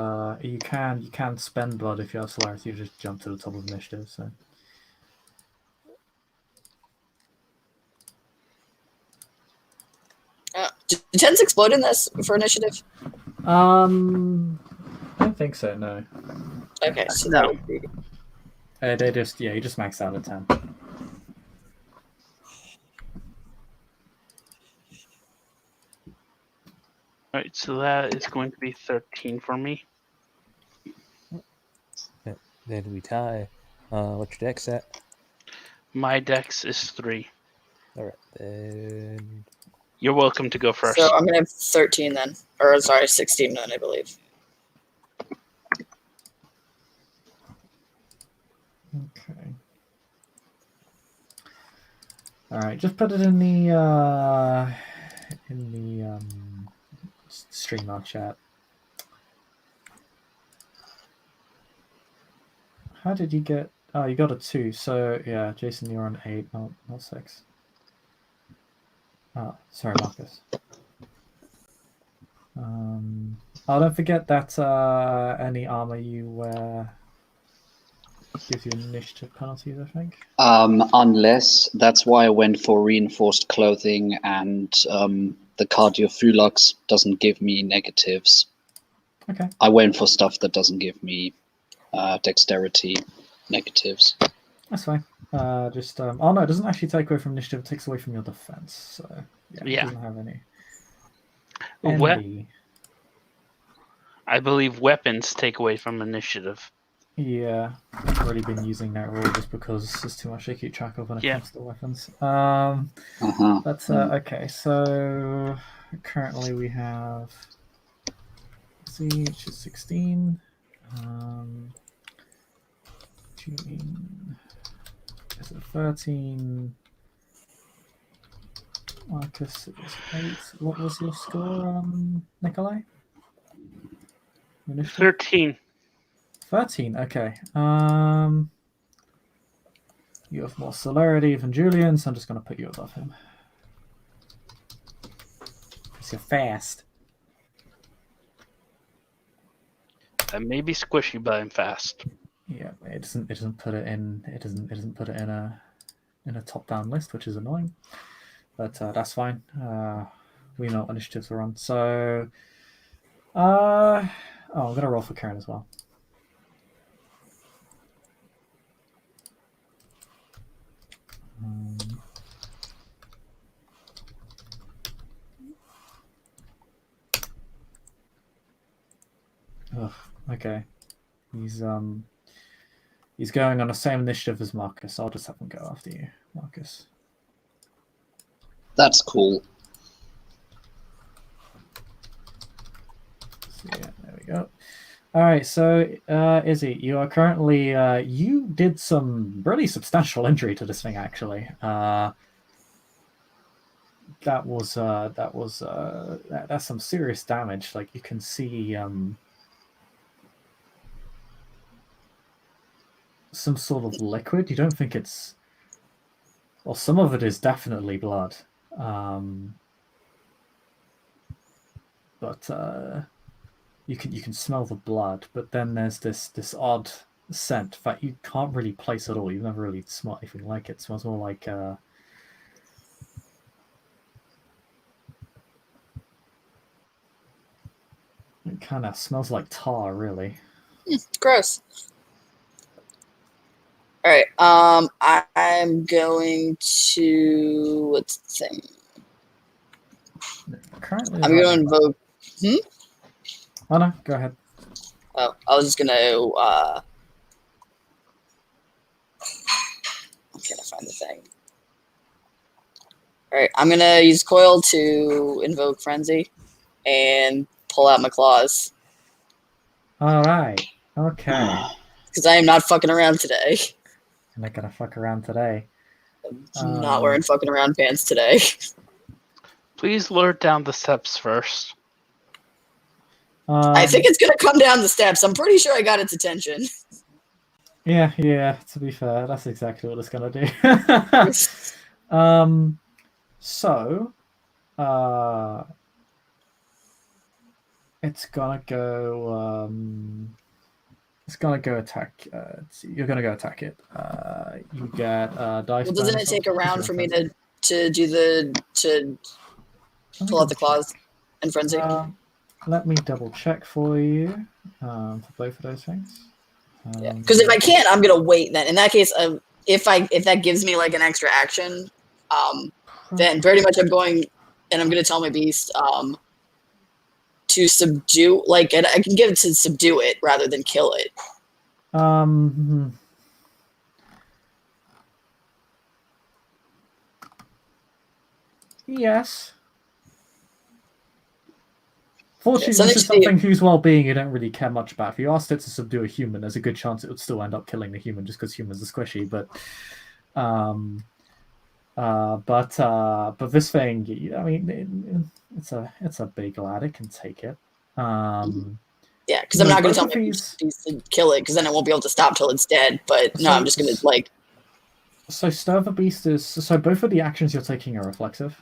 [SPEAKER 1] you can spend blood if you have celerity. You just jump to the top of initiative. So.
[SPEAKER 5] Do tens explode in this for initiative?
[SPEAKER 1] I don't think so. No.
[SPEAKER 5] Okay, so
[SPEAKER 4] No.
[SPEAKER 5] that would be.
[SPEAKER 1] They just you just max out at 10.
[SPEAKER 4] All right, so that is going to be 13 for me.
[SPEAKER 3] Then we tie. What's your dex at?
[SPEAKER 4] My dex is 3.
[SPEAKER 3] All right, then
[SPEAKER 4] You're welcome to go first.
[SPEAKER 5] So I'm gonna have 13 then, or sorry, 16 then, I believe.
[SPEAKER 1] Okay. All right, just put it in the StreamYard chat. How did you get? Oh, you got a 2. So yeah, Jason, you're on 8, not 6. Oh, sorry, Marcus. Oh, don't forget that any armor you wear gives you initiative penalties, I think.
[SPEAKER 2] Unless, that's why I went for reinforced clothing, and the cardiophylax doesn't give me negatives.
[SPEAKER 1] Okay.
[SPEAKER 2] I went for stuff that doesn't give me dexterity negatives.
[SPEAKER 1] That's fine. Oh no, it doesn't actually take away from initiative. It takes away from your defense. So yeah,
[SPEAKER 4] Yeah.
[SPEAKER 1] it doesn't have any.
[SPEAKER 4] I believe weapons take away from initiative.
[SPEAKER 1] Yeah, I've already been using that rule just because there's too much to keep track of when it
[SPEAKER 4] Yeah.
[SPEAKER 1] comes to weapons.
[SPEAKER 2] Uh-huh.
[SPEAKER 1] But okay, so currently we have which is 16. Jean is a 13. Marcus is 8. What was your score, Nikolai? Initiative?
[SPEAKER 4] 13.
[SPEAKER 1] 13, okay. You have more celerity than Julian, so I'm just going to put you above him. Because you're fast.
[SPEAKER 4] I may be squishy, but I'm fast.
[SPEAKER 1] Yeah, it doesn't put it in. It doesn't put it in a top-down list, which is annoying. But that's fine. We know what initiatives are on. So, I'm gonna roll for Karen as well. Okay. He's going on the same initiative as Marcus. I'll just have him go after you, Marcus.
[SPEAKER 2] That's cool.
[SPEAKER 1] So, yeah, there we go. All right, so Izzy, you are currently you did some really substantial injury to this thing. Actually, that's some serious damage. Like you can see some sort of liquid. You don't think it's, well, some of it is definitely blood, but you can smell the blood. But then there's this odd scent that you can't really place at all. You've never really smelled anything like it. It smells more like it kind of smells like tar, really.
[SPEAKER 5] Gross. All right. I'm going to, what's the thing?
[SPEAKER 1] Currently,
[SPEAKER 5] I'm going to invoke.
[SPEAKER 1] Oh no, go ahead.
[SPEAKER 5] Oh, I was just gonna. Can I find the thing? All right, I'm gonna use coil to invoke frenzy, and pull out my claws.
[SPEAKER 1] All right. Okay.
[SPEAKER 5] Because I am not fucking around today.
[SPEAKER 1] I'm not gonna fuck around today.
[SPEAKER 5] I'm not wearing fucking around pants today.
[SPEAKER 4] Please lure down the steps first.
[SPEAKER 5] I think it's gonna come down the steps. I'm pretty sure I got its attention.
[SPEAKER 1] Yeah. To be fair, that's exactly what it's gonna do. So, it's gonna go. It's gonna go attack. You're gonna go attack it. You get dice.
[SPEAKER 5] Well, doesn't it take a round for me to do to pull out the claws and frenzy?
[SPEAKER 1] Let me double check for you for both of those things.
[SPEAKER 5] Yeah, because if I can't, I'm gonna wait. Then in that case, if that gives me like an extra action, then pretty much I'm going and I'm gonna tell my beast to subdue. Like, and I can give it to subdue it rather than kill it.
[SPEAKER 1] Yes. Fortunately,
[SPEAKER 5] Yeah,
[SPEAKER 1] this is something whose well-being you don't really care much about. If you asked it to subdue a human, there's a good chance it would still end up killing the human just because humans are squishy. But this thing, I mean, it's a big lad. It can take it.
[SPEAKER 5] Yeah, because I'm not going to tell my beast to kill it, because then I won't be able to stop till it's dead. But no, I'm just going to like.
[SPEAKER 1] So Stir the Beast is both of the actions you're taking are reflexive.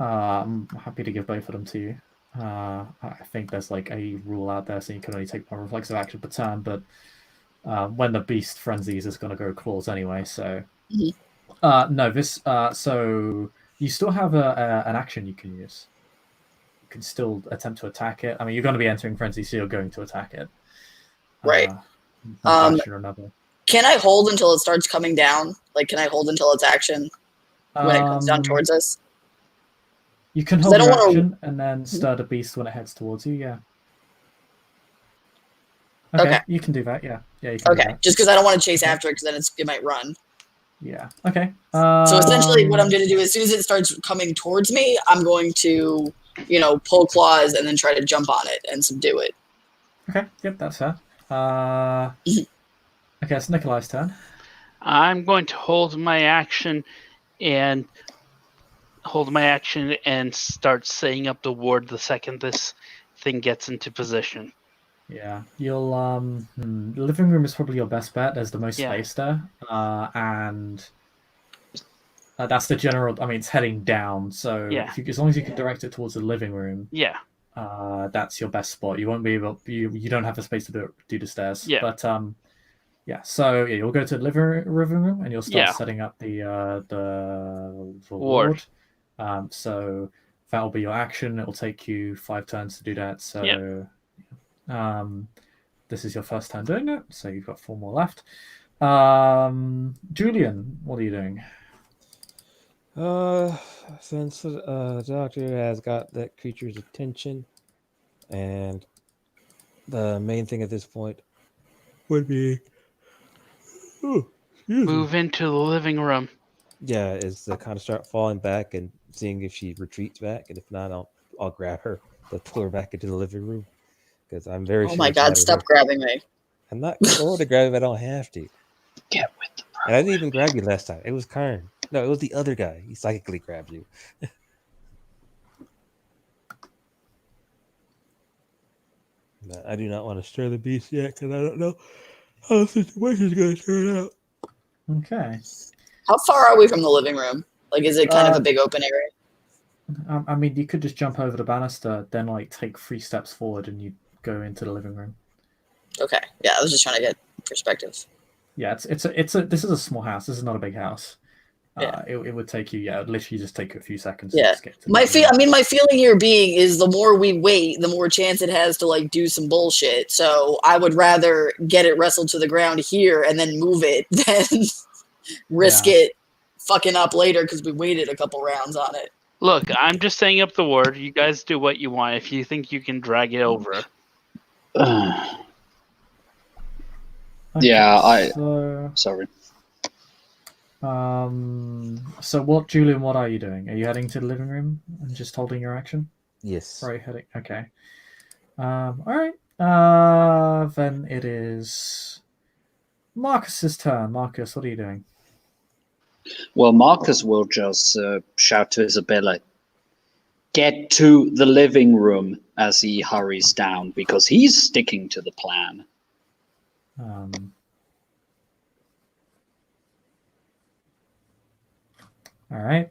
[SPEAKER 1] I'm happy to give both of them to you. I think there's like a rule out there saying you can only take one reflexive action per turn, but when the beast frenzies, it's going to go claws anyway. So no, this. So you still have an action you can use. You can still attempt to attack it. I mean, you're going to be entering frenzy, so you're going to attack it.
[SPEAKER 5] Right.
[SPEAKER 1] Action or another.
[SPEAKER 5] Can I hold until it starts coming down? Like, can I hold until its action when it comes down towards us?
[SPEAKER 1] You can hold your action and then stir the beast when it heads towards you. Yeah. Okay. You can do that. Yeah. You can do that.
[SPEAKER 5] Just because I don't want to chase after it, because then it might run.
[SPEAKER 1] Yeah. Okay.
[SPEAKER 5] So essentially, what I'm going to do as soon as it starts coming towards me, I'm going to, pull claws and then try to jump on it and subdue it.
[SPEAKER 1] Okay. Yep, that's fair. Okay, it's Nikolai's turn.
[SPEAKER 4] I'm going to hold my action and start setting up the ward the second this thing gets into position.
[SPEAKER 1] Yeah, you'll the living room is probably your best bet. There's the most space there, and that's the general. I mean, it's heading down, so as long as you can direct it towards the living room, that's your best spot. You won't be able. You don't have the space to do the stairs.
[SPEAKER 4] Yeah.
[SPEAKER 1] But So you'll go to the living room and you'll start setting up the ward. So that'll be your action. It will take you 5 turns to do that. So this is your first time doing it. So you've got 4 more left. Julian, what are you doing?
[SPEAKER 3] Since the doctor has got that creature's attention, and the main thing at this point would be
[SPEAKER 4] move into the living room.
[SPEAKER 3] Yeah, is to kind of start falling back and seeing if she retreats back, and if not, I'll grab her to pull her back into the living room, because I'm very.
[SPEAKER 5] Oh my God! Stop grabbing me!
[SPEAKER 3] I'm not going to grab him. I don't have to.
[SPEAKER 2] Get with the program.
[SPEAKER 3] And I didn't even grab you last time. It was Karn. No, it was the other guy. He psychically grabbed you. No, I do not want to stir the beast yet, because I don't know how the situation's going to turn out.
[SPEAKER 1] Okay.
[SPEAKER 5] How far are we from the living room? Like, is it kind of a big open area?
[SPEAKER 1] I mean, you could just jump over the banister, then like take 3 steps forward, and you go into the living room.
[SPEAKER 5] Okay. Yeah, I was just trying to get perspective.
[SPEAKER 1] Yeah, this is a small house. This is not a big house.
[SPEAKER 5] Yeah.
[SPEAKER 1] It would take you, literally just take a few seconds.
[SPEAKER 5] Yeah.
[SPEAKER 1] To get to
[SPEAKER 5] my feeling here being is the more we wait, the more chance it has to like do some bullshit. So I would rather get it wrestled to the ground here and then move it than risk it fucking up later because we waited a couple rounds on it.
[SPEAKER 4] Look, I'm just setting up the ward. You guys do what you want. If you think you can drag it over.
[SPEAKER 2] Sorry.
[SPEAKER 1] So what, Julian, what are you doing? Are you heading to the living room and just holding your action?
[SPEAKER 3] Yes.
[SPEAKER 1] Right, heading. Okay. All right. Then it is Marcus's turn. Marcus, what are you doing?
[SPEAKER 2] Well, Marcus will just shout to Isabella, get to the living room as he hurries down, because he's sticking to the plan.
[SPEAKER 1] All right.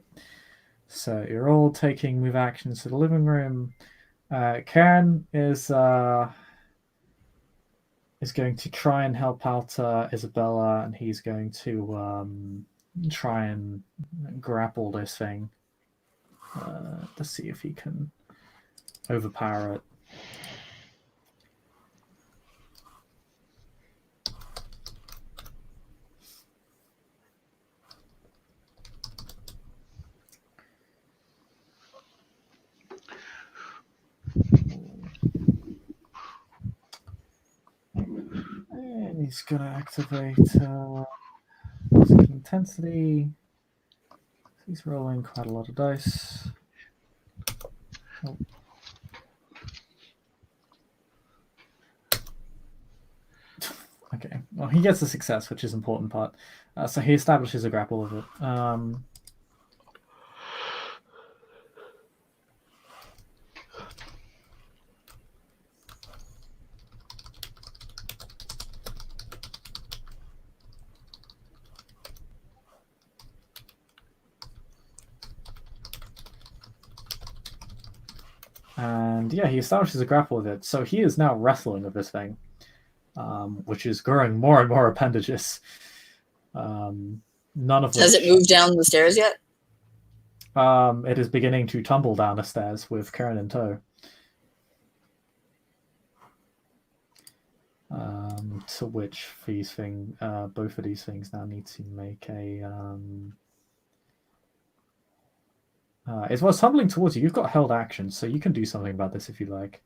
[SPEAKER 1] So you're all taking move actions to the living room. Karen is going to try and help out Isabella, and he's going to try and grapple this thing to see if he can overpower it. And he's going to activate intensity. He's rolling quite a lot of dice. Oh. Okay, well, he gets a success, which is the important part. So he establishes a grapple with it. And yeah, he establishes a grapple with it. So he is now wrestling with this thing, which is growing more and more appendages. None of
[SPEAKER 5] Has
[SPEAKER 1] which,
[SPEAKER 5] it moved down the stairs yet?
[SPEAKER 1] it is beginning to tumble down the stairs with Karen in tow. To which these both of these things now need to make a. As well as tumbling towards you, you've got held action, so you can do something about this if you like.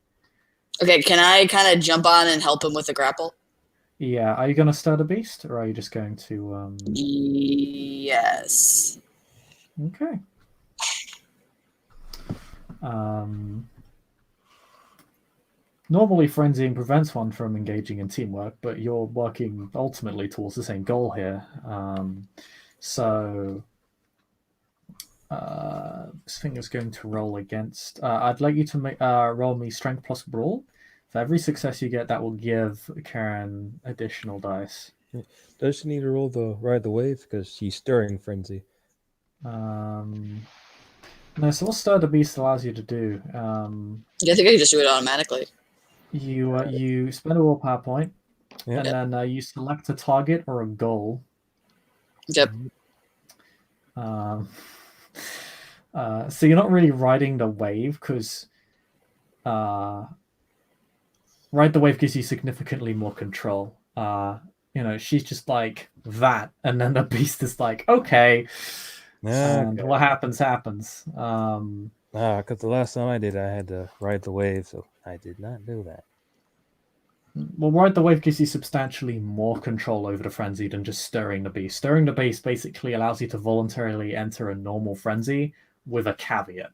[SPEAKER 5] Okay, can I kind of jump on and help him with the grapple?
[SPEAKER 1] Yeah, are you going to stir the beast, or are you just going to?
[SPEAKER 5] Yes.
[SPEAKER 1] Okay. Normally, frenzying prevents one from engaging in teamwork, but you're working ultimately towards the same goal here. So this thing is going to roll against. I'd like you to roll me strength plus brawl. For every success you get, that will give Karen additional dice.
[SPEAKER 3] Does she need to roll the ride the wave because she's stirring frenzy?
[SPEAKER 1] No, so what Stir the Beast allows you to do?
[SPEAKER 5] Yeah, I think I can just do it automatically.
[SPEAKER 1] You spend a willpower point,
[SPEAKER 3] Yep.
[SPEAKER 1] and then you select a target or a goal.
[SPEAKER 5] Yep.
[SPEAKER 1] So you're not really riding the wave because ride the wave gives you significantly more control. She's just like that, and then the beast is like, okay, and what happens.
[SPEAKER 3] Because the last time I did, I had to ride the wave, so I did not do that.
[SPEAKER 1] Well, ride the wave gives you substantially more control over the frenzy than just stirring the beast. Stirring the beast basically allows you to voluntarily enter a normal frenzy with a caveat.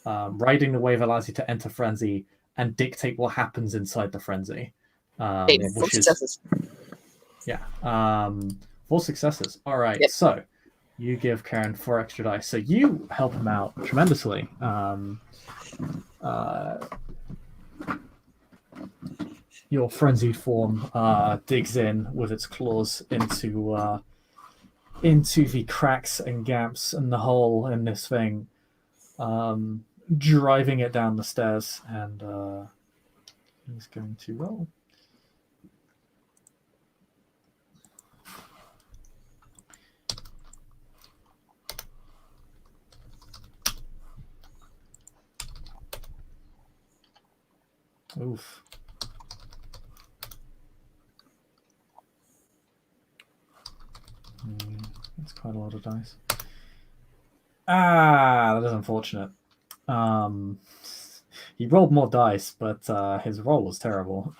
[SPEAKER 1] Riding the wave allows you to enter frenzy and dictate what happens inside the frenzy. Which
[SPEAKER 5] successes.
[SPEAKER 1] Yeah. 4 successes. All right. Yep. So you give Karen 4 extra dice. So you help him out tremendously. Your frenzied form digs in with its claws into the cracks and gaps and the hole in this thing, driving it down the stairs, and he's going to roll. Oof. That's quite a lot of dice. That is unfortunate. He rolled more dice, but his roll was terrible.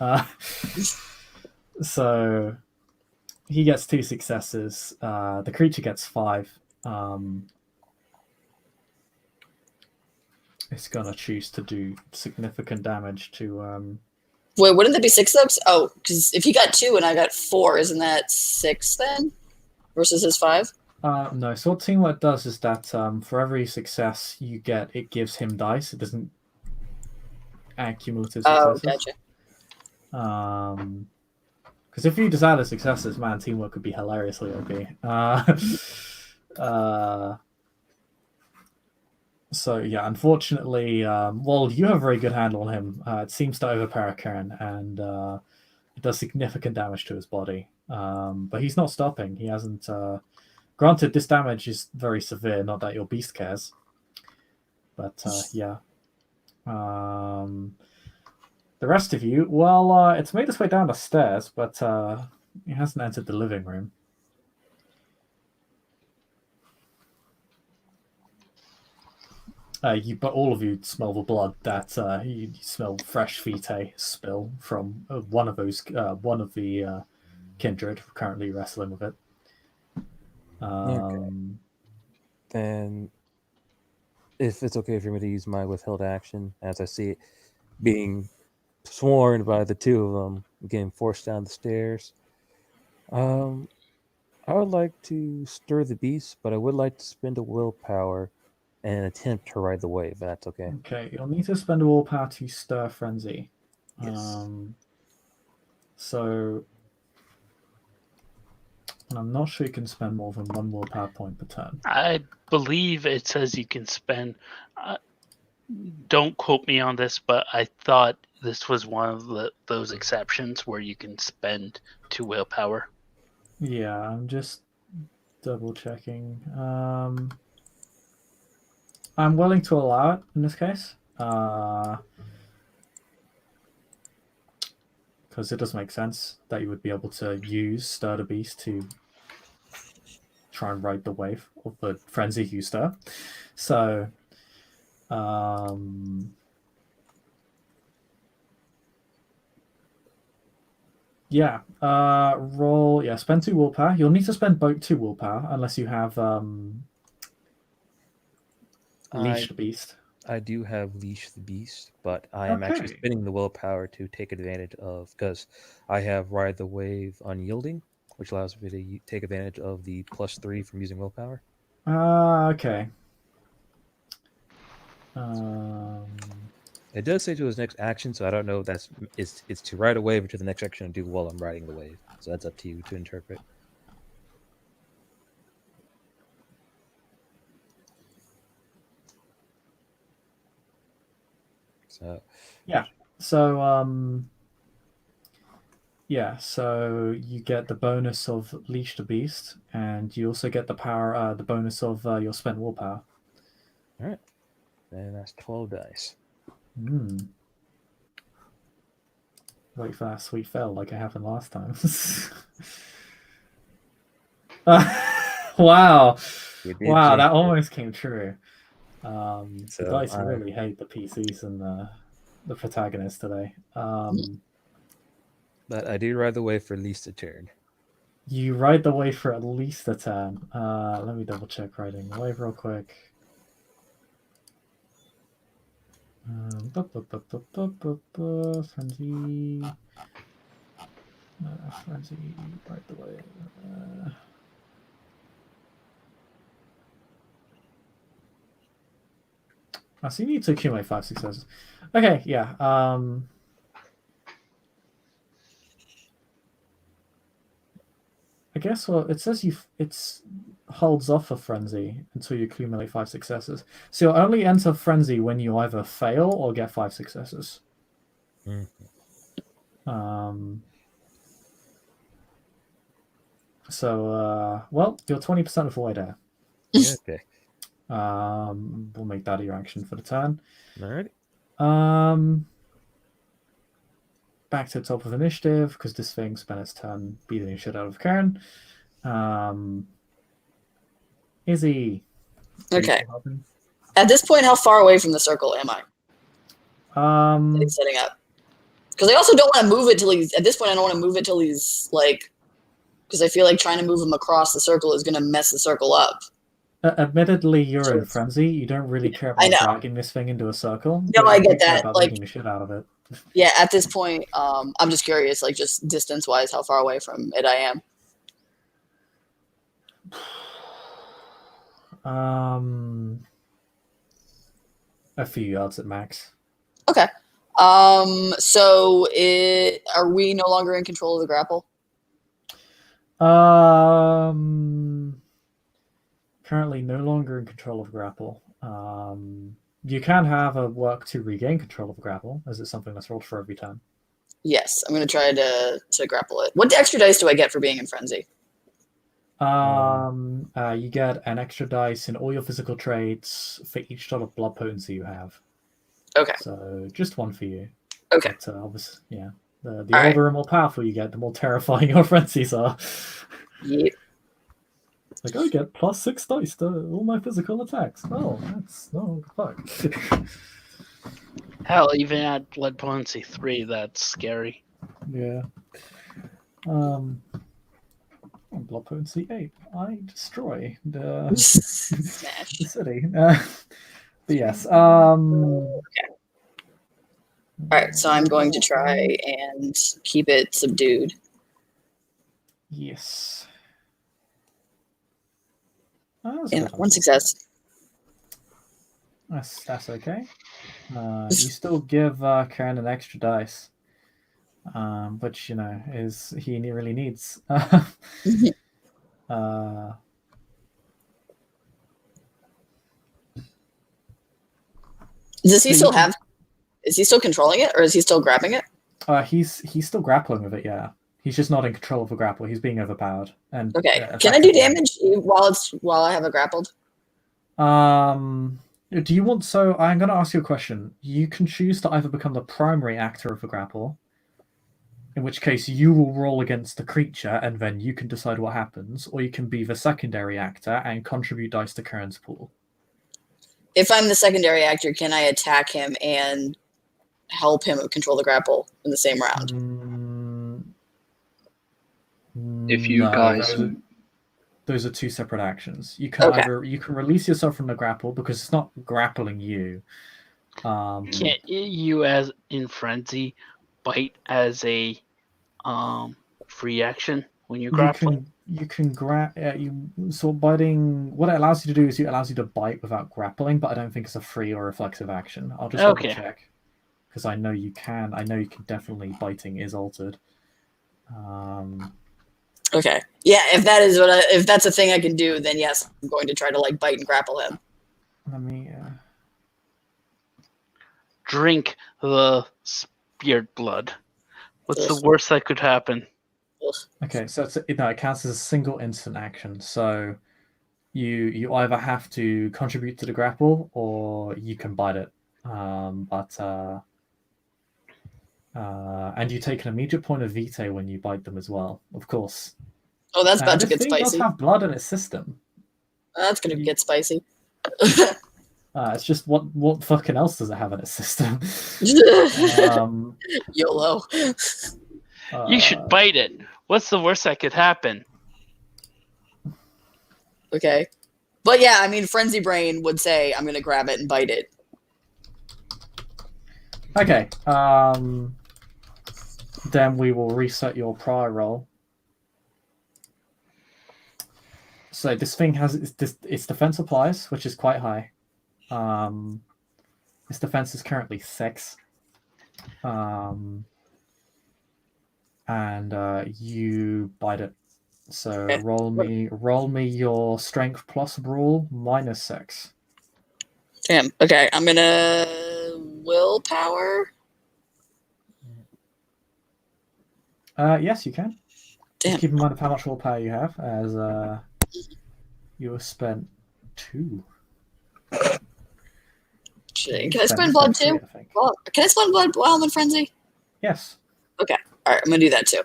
[SPEAKER 1] So he gets 2 successes. The creature gets 5. It's gonna choose to do significant damage to.
[SPEAKER 5] Wait, wouldn't that be 6 though? Oh, because if he got 2 and I got 4, isn't that 6 then? Versus his 5?
[SPEAKER 1] No. So what teamwork does is that for every success you get, it gives him dice. It doesn't add cumulative
[SPEAKER 5] Oh,
[SPEAKER 1] successes.
[SPEAKER 5] gotcha.
[SPEAKER 1] Because if you just added successes, man, teamwork could be hilariously OP. So yeah, unfortunately, well, you have a very good handle on him. It seems to overpower Karen, and it does significant damage to his body. But he's not stopping. He hasn't. Granted, this damage is very severe. Not that your beast cares, but yeah. The rest of you, well, it's made its way down the stairs, but it hasn't entered the living room. But all of you smell the blood. That you smell fresh vitae spill from one of the kindred currently wrestling with it.
[SPEAKER 3] Then, if it's okay for me to use my withheld action, as I see it being sworn by the two of them, getting forced down the stairs, I would like to stir the beast, but I would like to spend a willpower and attempt to ride the wave. If that's okay.
[SPEAKER 1] Okay, you'll need to spend a willpower to stir frenzy.
[SPEAKER 3] Yes.
[SPEAKER 1] So, and I'm not sure you can spend more than one willpower point per turn.
[SPEAKER 4] I believe it says you can spend. Don't quote me on this, but I thought this was one of those exceptions where you can spend 2 willpower.
[SPEAKER 1] Yeah, I'm just double checking. I'm willing to allow it in this case. Because it does make sense that you would be able to use Stir the Beast to try and ride the wave of the frenzy you stir. So, yeah, roll. Yeah, spend 2 willpower. You'll need to spend both 2 willpower unless you have Leash the Beast.
[SPEAKER 3] I do have Leash the Beast, but I am actually spending the willpower to take advantage of, because I have Ride the Wave Unyielding, which allows me to take advantage of the +3 from using willpower.
[SPEAKER 1] Okay.
[SPEAKER 3] It does say to his next action, so I don't know if it's to ride a wave or to the next action and do while I'm riding the wave. So that's up to you to interpret. So
[SPEAKER 1] yeah. So yeah, so you get the bonus of Leash the Beast, and you also get the power, the bonus of your spent willpower.
[SPEAKER 3] All right, and that's 12 dice.
[SPEAKER 1] Wait for that sweet fail like it happened last time. Wow, wow, that almost came true. The dice really hate the PCs and the protagonist today.
[SPEAKER 3] But I do ride the wave for at least a turn.
[SPEAKER 1] You ride the wave for at least a turn. Let me double check riding the wave real quick. Frenzy. Frenzy, ride the wave. So you need to accumulate 5 successes. Okay, yeah. I guess it says it holds off a frenzy until you accumulate 5 successes. So you'll only enter frenzy when you either fail or get 5 successes. So well, you're 20% of the way there.
[SPEAKER 3] Okay.
[SPEAKER 1] We'll make that your action for the turn.
[SPEAKER 3] Alright.
[SPEAKER 1] Back to the top of initiative, because this thing spent its turn beating the shit out of Karen. Izzy.
[SPEAKER 5] Okay. At this point, how far away from the circle am I? Setting up. Because I also don't want to move it till he's... At this point, I don't want to move it till he's, like... Because I feel like trying to move him across the circle is going to mess the circle up.
[SPEAKER 1] Admittedly, you're in frenzy. You don't really care about dragging this thing into a circle.
[SPEAKER 5] No, I get that.
[SPEAKER 1] About
[SPEAKER 5] like,
[SPEAKER 1] beating the shit out of it.
[SPEAKER 5] Yeah, at this point, I'm just curious, like, just distance-wise, how far away from it I am.
[SPEAKER 1] A few yards at max.
[SPEAKER 5] Okay. Are we no longer in control of the grapple?
[SPEAKER 1] Currently no longer in control of grapple. You can have a work to regain control of grapple, as it's something that's rolled for every turn.
[SPEAKER 5] Yes, I'm going to try to grapple it. What extra dice do I get for being in frenzy?
[SPEAKER 1] You get an extra dice in all your physical traits for each dot of blood potency you have.
[SPEAKER 5] Okay.
[SPEAKER 1] So just one for you.
[SPEAKER 5] Okay.
[SPEAKER 1] But, obviously, yeah. The
[SPEAKER 5] All right.
[SPEAKER 1] older and more powerful you get, the more terrifying your frenzies are.
[SPEAKER 5] Yep.
[SPEAKER 1] Like, I get +6 dice to all my physical attacks. Oh, that's fuck.
[SPEAKER 4] Hell, even at blood potency 3, that's scary.
[SPEAKER 1] Yeah. Blood potency 8. I destroy the
[SPEAKER 5] Smash.
[SPEAKER 1] the city. But yes. Okay.
[SPEAKER 5] All right, so I'm going to try and keep it subdued.
[SPEAKER 1] Yes.
[SPEAKER 5] And one success.
[SPEAKER 1] That's okay. You still give Karen an extra dice, which he really needs.
[SPEAKER 5] Does he still have? Is he still controlling it, or is he still grabbing it?
[SPEAKER 1] He's still grappling with it. Yeah, he's just not in control of the grapple. He's being overpowered. And
[SPEAKER 5] okay, can I do damage while I have it grappled?
[SPEAKER 1] Do you want? So I'm going to ask you a question. You can choose to either become the primary actor of the grapple, in which case you will roll against the creature, and then you can decide what happens, or you can be the secondary actor and contribute dice to Karen's pool.
[SPEAKER 5] If I'm the secondary actor, can I attack him and help him control the grapple in the same round?
[SPEAKER 2] If you guys...
[SPEAKER 1] Those are two separate actions. You can you can release yourself from the grapple because it's not grappling you.
[SPEAKER 4] Can't you, as in frenzy, bite as a free action when you grapple?
[SPEAKER 1] You can grab. So biting. What it allows you to do is it allows you to bite without grappling, but I don't think it's a free or reflexive action. I'll just double check because I know you can. I know you can definitely. Biting is altered.
[SPEAKER 5] Okay. Yeah, if that's a thing I can do, then yes, I'm going to try to bite and grapple him.
[SPEAKER 1] Let me
[SPEAKER 4] drink the speared blood. What's the worst that could happen?
[SPEAKER 1] Okay, so it counts as a single instant action. So you either have to contribute to the grapple or you can bite it. And you take an immediate point of vitae when you bite them as well, of course.
[SPEAKER 5] Oh, that's about to get spicy.
[SPEAKER 1] It does have blood in its system.
[SPEAKER 5] That's going to get spicy.
[SPEAKER 1] It's just what fucking else does it have in its system?
[SPEAKER 5] YOLO.
[SPEAKER 4] You should bite it. What's the worst that could happen?
[SPEAKER 5] Okay. But yeah, I mean, Frenzy Brain would say, I'm going to grab it and bite it.
[SPEAKER 1] Okay. Then we will reset your prior roll. So this thing has its defense applies, which is quite high. Its defense is currently 6. And you bite it. So
[SPEAKER 5] okay.
[SPEAKER 1] roll me your strength plus brawl -6.
[SPEAKER 5] Damn. Okay, I'm gonna willpower.
[SPEAKER 1] Yes, you can.
[SPEAKER 5] Damn.
[SPEAKER 1] Just keep in mind of how much willpower you have, as you have spent 2.
[SPEAKER 5] Can I spend blood too? Can I spend blood while I'm in frenzy?
[SPEAKER 1] Yes.
[SPEAKER 5] Okay. All right, I'm gonna do that too.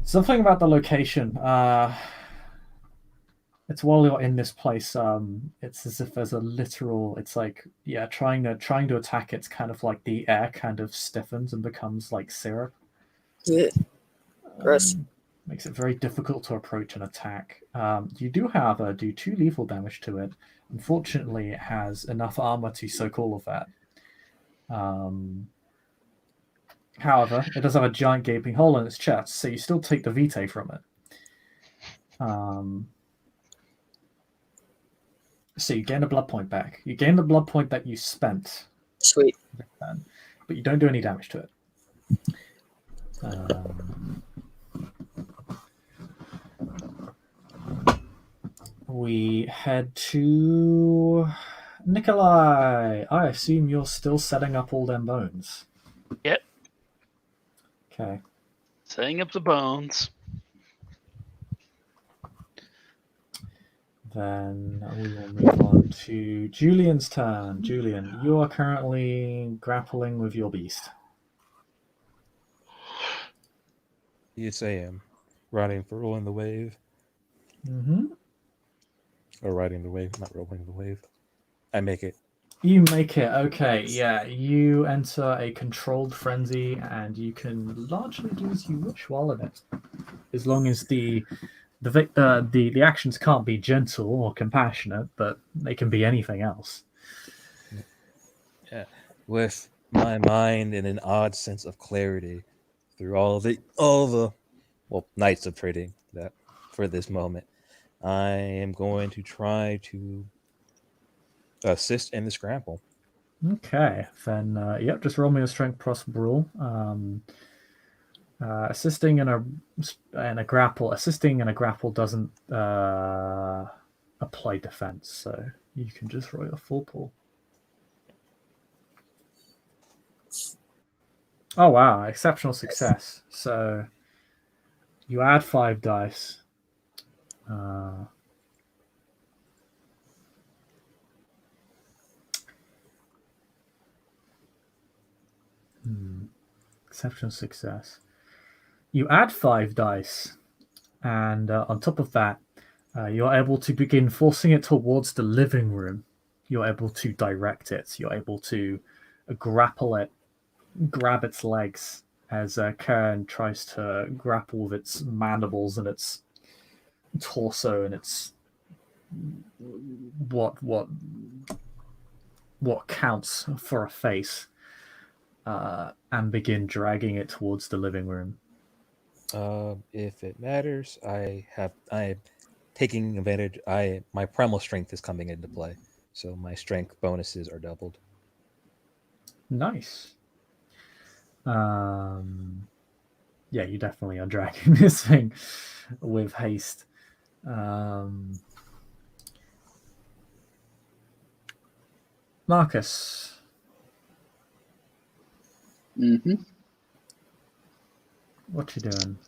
[SPEAKER 1] Something about the location. It's while you're in this place. It's as if there's a literal. It's like trying to attack. It's kind of like the air kind of stiffens and becomes like syrup.
[SPEAKER 5] Gross.
[SPEAKER 1] Makes it very difficult to approach an attack. You do, however, do 2 lethal damage to it. Unfortunately, it has enough armor to soak all of that. However, it does have a giant gaping hole in its chest, so you still take the vitae from it. So you gain a blood point back. You gain the blood point that you spent,
[SPEAKER 5] Sweet.
[SPEAKER 1] but you don't do any damage to it. We head to Nikolai. I assume you're still setting up all them bones.
[SPEAKER 4] Yep.
[SPEAKER 1] Okay.
[SPEAKER 4] Setting up the bones.
[SPEAKER 1] Then we will move on to Julian's turn. Julian, you are currently grappling with your beast.
[SPEAKER 3] Yes, I am. Riding for rolling the wave.
[SPEAKER 1] Mm-hmm.
[SPEAKER 3] Or riding the wave, not rolling the wave. I make it.
[SPEAKER 1] You make it. Okay, yeah. You enter a controlled frenzy, and you can largely do as you wish while in it, as long as the actions can't be gentle or compassionate, but they can be anything else.
[SPEAKER 3] Yeah. With my mind in an odd sense of clarity through all the nights of trading that for this moment, I am going to try to assist in the scramble.
[SPEAKER 1] Okay, then yep. Just roll me a strength plus brawl. Assisting in a grapple. Assisting in a grapple doesn't apply defense, so you can just roll your full pull. Oh wow! Exceptional success. So you add 5 dice. Exceptional success. You add 5 dice, and on top of that, you're able to begin forcing it towards the living room. You're able to direct it. You're able to grapple it, grab its legs as Karen tries to grapple with its mandibles and its torso and its what counts for a face, and begin dragging it towards the living room.
[SPEAKER 3] If it matters, I am taking advantage. My primal strength is coming into play, so my strength bonuses are doubled.
[SPEAKER 1] Nice. Yeah, you definitely are dragging this thing with haste. Marcus.
[SPEAKER 2] Mm-hmm.
[SPEAKER 1] What you doing?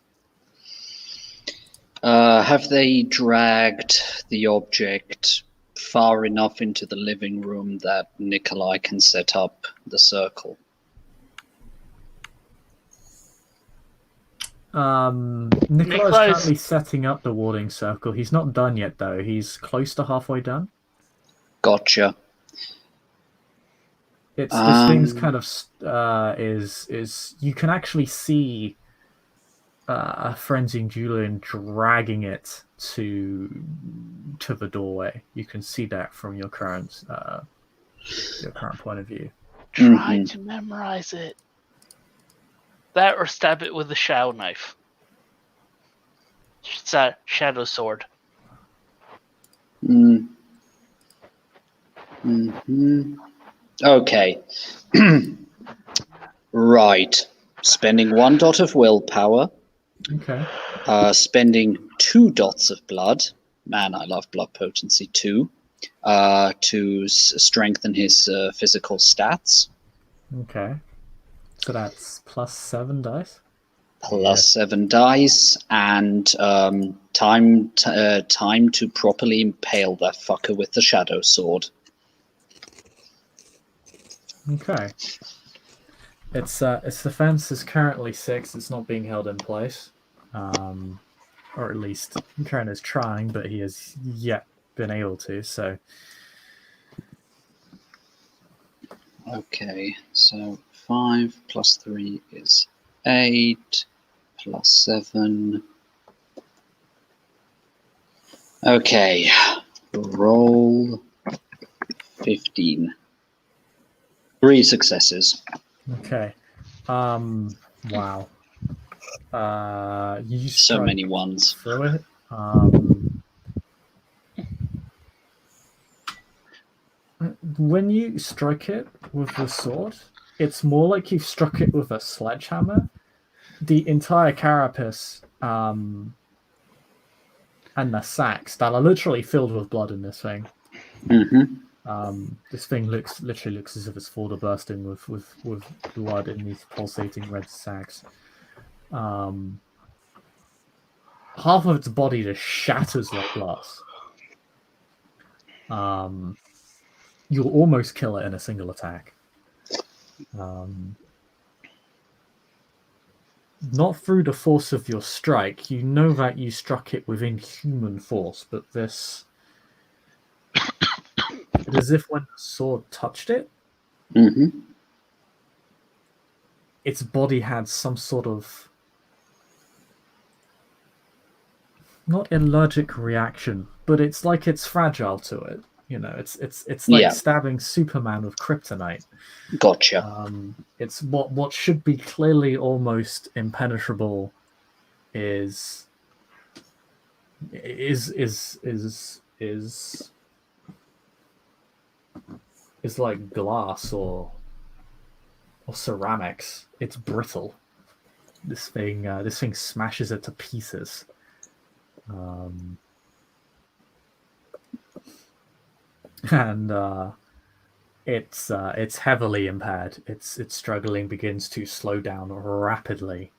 [SPEAKER 2] Have they dragged the object far enough into the living room that Nikolai can set up the circle?
[SPEAKER 1] Nikolai's currently setting up the warding circle. He's not done yet, though. He's close to halfway done.
[SPEAKER 2] Gotcha.
[SPEAKER 1] It's this thing's kind of is you can actually see frenzied Julian dragging it to the doorway. You can see that from your current point of view.
[SPEAKER 4] Try to memorize it. That or stab it with a shadow knife. Shadow sword.
[SPEAKER 2] Okay. Right. Spending 1 dot of willpower.
[SPEAKER 1] Okay.
[SPEAKER 2] Spending 2 dots of blood. Man, I love blood potency 2. To strengthen his physical stats.
[SPEAKER 1] Okay. So that's plus 7 dice.
[SPEAKER 2] Plus 7 dice, and time to properly impale that fucker with the shadow sword.
[SPEAKER 1] Okay. Its defense is currently 6. It's not being held in place, or at least Karen is trying, but he has yet been able to. So.
[SPEAKER 2] Okay, so 5 plus 3 is 8. Plus 7. Okay, roll 15. 3 successes.
[SPEAKER 1] Okay. Wow. You
[SPEAKER 2] So many ones.
[SPEAKER 1] Through it. When you strike it with the sword, it's more like you've struck it with a sledgehammer. The entire carapace and the sacks that are literally filled with blood in this thing. This thing literally looks as if it's full to bursting with blood in these pulsating red sacks. Half of its body just shatters like glass. You'll almost kill it in a single attack. Not through the force of your strike. You know that you struck it within human force, but this... It's as if when the sword touched it, its body had some sort of... not allergic reaction, but it's like it's fragile to it. You know, it's like stabbing Superman with kryptonite.
[SPEAKER 2] Gotcha.
[SPEAKER 1] It's what should be clearly almost impenetrable is like glass or ceramics. It's brittle. This thing smashes it to pieces. And it's heavily impaired. Its struggling begins to slow down rapidly.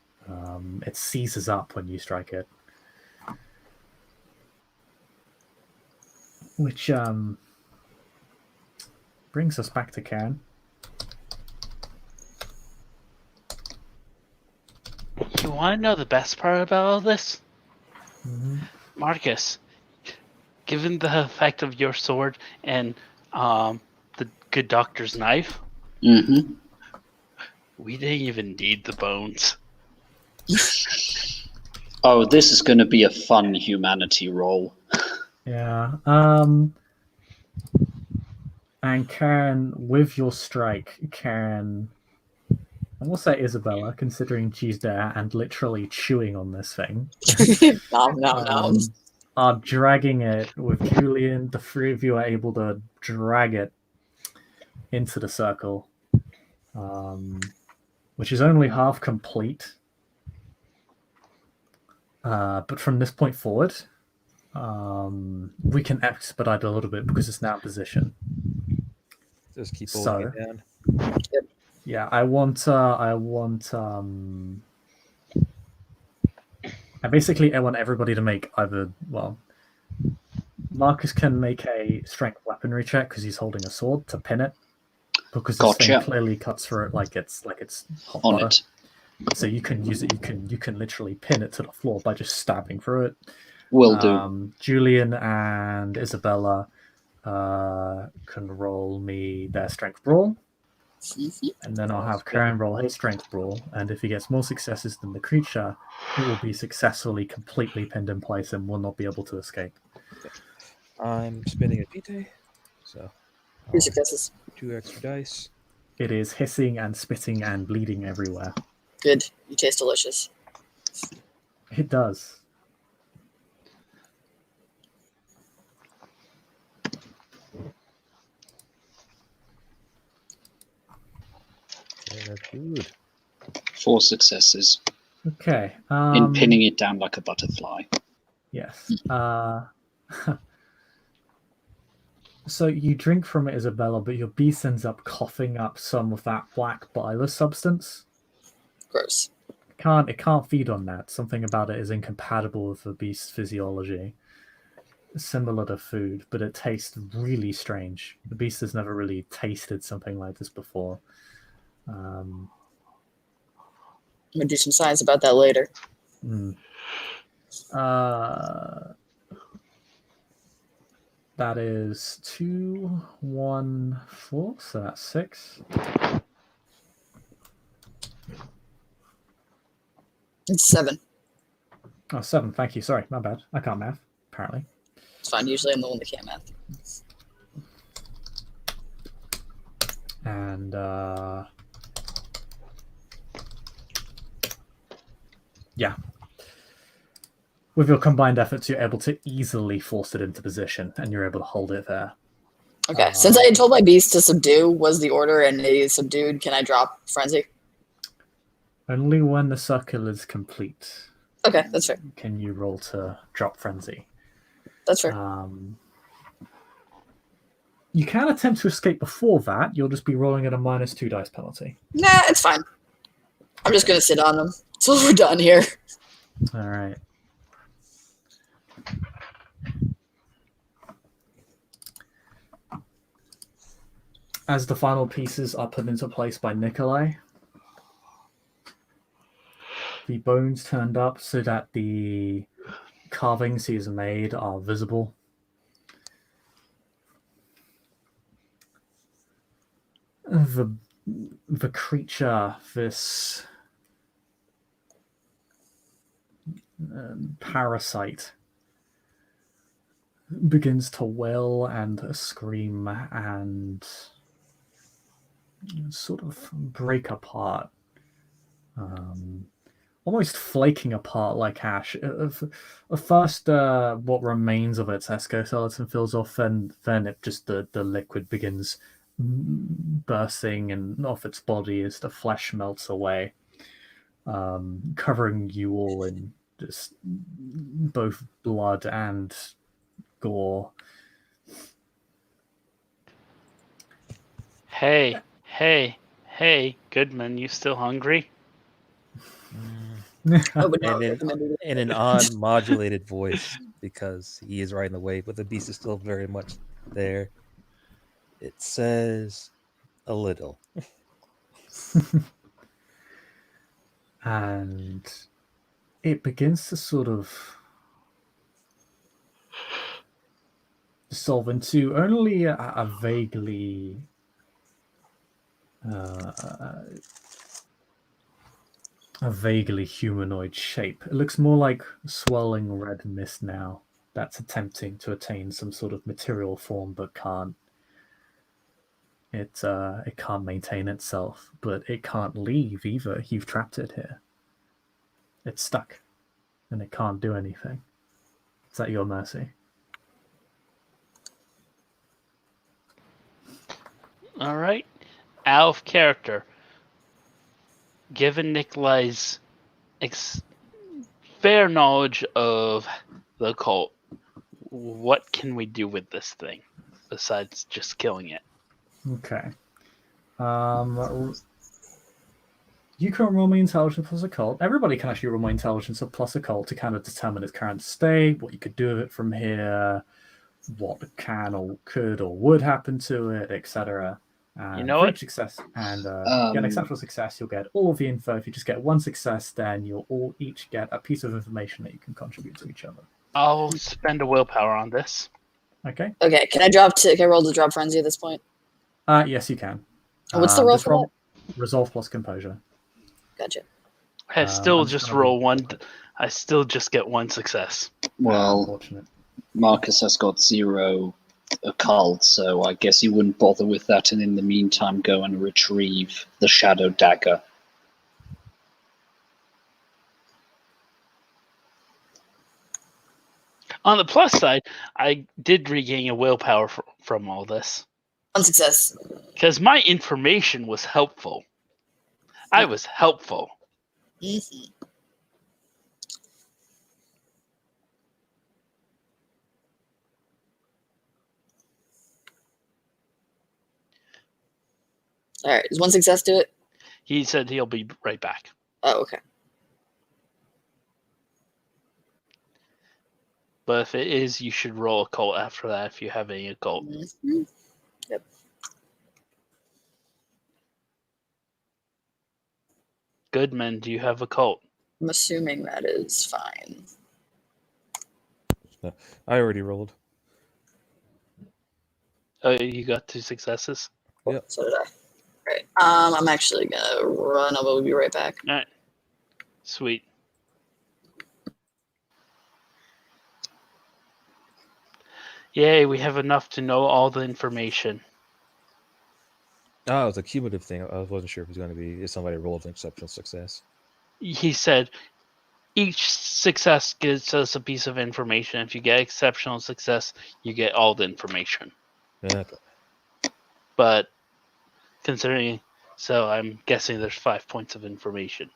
[SPEAKER 1] It seizes up when you strike it, which brings us back to Karen.
[SPEAKER 4] You want to know the best part about all this? Marcus, given the effect of your sword and the good doctor's knife, we didn't even need the bones.
[SPEAKER 2] Oh, this is going to be a fun humanity roll.
[SPEAKER 1] Yeah. And Karen, with your strike, Karen, I will say Isabella, considering she's there and literally chewing on this thing.
[SPEAKER 5] No.
[SPEAKER 1] Are dragging it with Julian. The three of you are able to drag it into the circle, which is only half complete. But from this point forward, we can expedite a little bit because it's now in position.
[SPEAKER 3] Just keep holding it down.
[SPEAKER 1] Yeah, I basically want everybody to make either, well, Marcus can make a strength weaponry check because he's holding a sword to pin it, because this thing clearly cuts through it like it's hot
[SPEAKER 2] on
[SPEAKER 1] butter.
[SPEAKER 2] it.
[SPEAKER 1] So you can use it. You can literally pin it to the floor by just stabbing through it.
[SPEAKER 2] Will do.
[SPEAKER 1] Julian and Isabella can roll me their strength brawl. And then I'll have Karen roll his strength brawl, and if he gets more successes than the creature, it will be successfully completely pinned in place and will not be able to escape.
[SPEAKER 3] I'm spinning a vitae, so
[SPEAKER 5] 2 successes.
[SPEAKER 3] 2 extra dice.
[SPEAKER 1] It is hissing and spitting and bleeding everywhere.
[SPEAKER 5] Good. You taste delicious.
[SPEAKER 1] It does.
[SPEAKER 3] Yeah, that's good.
[SPEAKER 2] 4 successes.
[SPEAKER 1] Okay.
[SPEAKER 2] In pinning it down like a butterfly.
[SPEAKER 1] Yes. So you drink from it, Isabella, but your beast ends up coughing up some of that black bile substance.
[SPEAKER 5] Gross.
[SPEAKER 1] It can't feed on that. Something about it is incompatible with the beast's physiology. Similar to food, but it tastes really strange. The beast has never really tasted something like this before.
[SPEAKER 5] I'm gonna do some science about that later.
[SPEAKER 1] That is 2, 1, 4, so that's 6.
[SPEAKER 5] It's 7.
[SPEAKER 1] Oh, 7, thank you. Sorry, my bad. I can't math, apparently.
[SPEAKER 5] It's fine. Usually I'm the one that can't math.
[SPEAKER 1] And yeah. With your combined efforts, you're able to easily force it into position, and you're able to hold it there.
[SPEAKER 5] Okay. Since I had told my beast to subdue was the order and it is subdued, can I drop frenzy?
[SPEAKER 1] Only when the circle is complete
[SPEAKER 5] Okay, that's fair.
[SPEAKER 1] can you roll to drop frenzy.
[SPEAKER 5] That's fair.
[SPEAKER 1] You can attempt to escape before that. You'll just be rolling at a -2 dice penalty.
[SPEAKER 5] Nah, it's fine. I'm just gonna sit on them until we're done here.
[SPEAKER 1] All right. As the final pieces are put into place by Nikolai, the bones turned up so that the carvings he's made are visible. The creature, this parasite, begins to wail and scream and sort of break apart, almost flaking apart like ash. At first, what remains of its exoskeleton fills off, and then it just the liquid begins bursting and off its body as the flesh melts away, covering you all in just both blood and gore.
[SPEAKER 4] Hey, Goodman, you still hungry?
[SPEAKER 5] Oh, but no,
[SPEAKER 3] In an odd modulated voice, because he is right in the way, but the beast is still very much there. It says a little.
[SPEAKER 1] And it begins to sort of dissolve into only a vaguely humanoid shape. It looks more like swirling red mist now that's attempting to attain some sort of material form but can't. It can't maintain itself, but it can't leave either. You've trapped it here. It's stuck, and it can't do anything. It's at your mercy.
[SPEAKER 4] All right. Out of character. Given Nikolai's fair knowledge of the cult, what can we do with this thing besides just killing it?
[SPEAKER 1] Okay. You can roll me intelligence plus occult. Everybody can actually roll my intelligence plus occult to kind of determine its current state, what you could do with it from here, what can or could or would happen to it, etc.
[SPEAKER 4] You know
[SPEAKER 1] for
[SPEAKER 4] what?
[SPEAKER 1] each success, and get an exceptional success, you'll get all of the info. If you just get one success, then you'll all each get a piece of information that you can contribute to each other.
[SPEAKER 4] I'll spend a willpower on this.
[SPEAKER 1] Okay.
[SPEAKER 5] Okay, can I roll to drop frenzy at this point?
[SPEAKER 1] Yes, you can.
[SPEAKER 5] What's the roll
[SPEAKER 1] just
[SPEAKER 5] for that?
[SPEAKER 1] Resolve plus composure.
[SPEAKER 5] Gotcha.
[SPEAKER 4] I still
[SPEAKER 1] I'm
[SPEAKER 4] just
[SPEAKER 1] gonna
[SPEAKER 4] roll one. I still just get one success.
[SPEAKER 2] Well,
[SPEAKER 1] Unfortunate.
[SPEAKER 2] Marcus has got 0 occult, so I guess he wouldn't bother with that, and in the meantime go and retrieve the shadow dagger.
[SPEAKER 4] On the plus side, I did regain a willpower from all this.
[SPEAKER 5] One success.
[SPEAKER 4] Because my information was helpful. I was helpful.
[SPEAKER 5] Mm-hmm. All right, is one success to it?
[SPEAKER 4] He said he'll be right back.
[SPEAKER 5] Oh, okay.
[SPEAKER 4] But if it is, you should roll occult after that if you have any occult.
[SPEAKER 5] Mm-hmm. Yep.
[SPEAKER 4] Goodman, do you have occult?
[SPEAKER 5] I'm assuming that is fine.
[SPEAKER 3] I already rolled.
[SPEAKER 4] Oh, you got 2 successes?
[SPEAKER 3] Yep.
[SPEAKER 5] So did I. Right. I'm actually gonna run. I'll be right back.
[SPEAKER 4] All right. Sweet. Yay, we have enough to know all the information.
[SPEAKER 3] Oh, it was a cumulative thing. I wasn't sure if it was going to be if somebody rolled an exceptional success.
[SPEAKER 4] He said Each success gives us a piece of information. If you get exceptional success, you get all the information.
[SPEAKER 3] Okay.
[SPEAKER 4] But considering, so I'm guessing there's 5 points of information,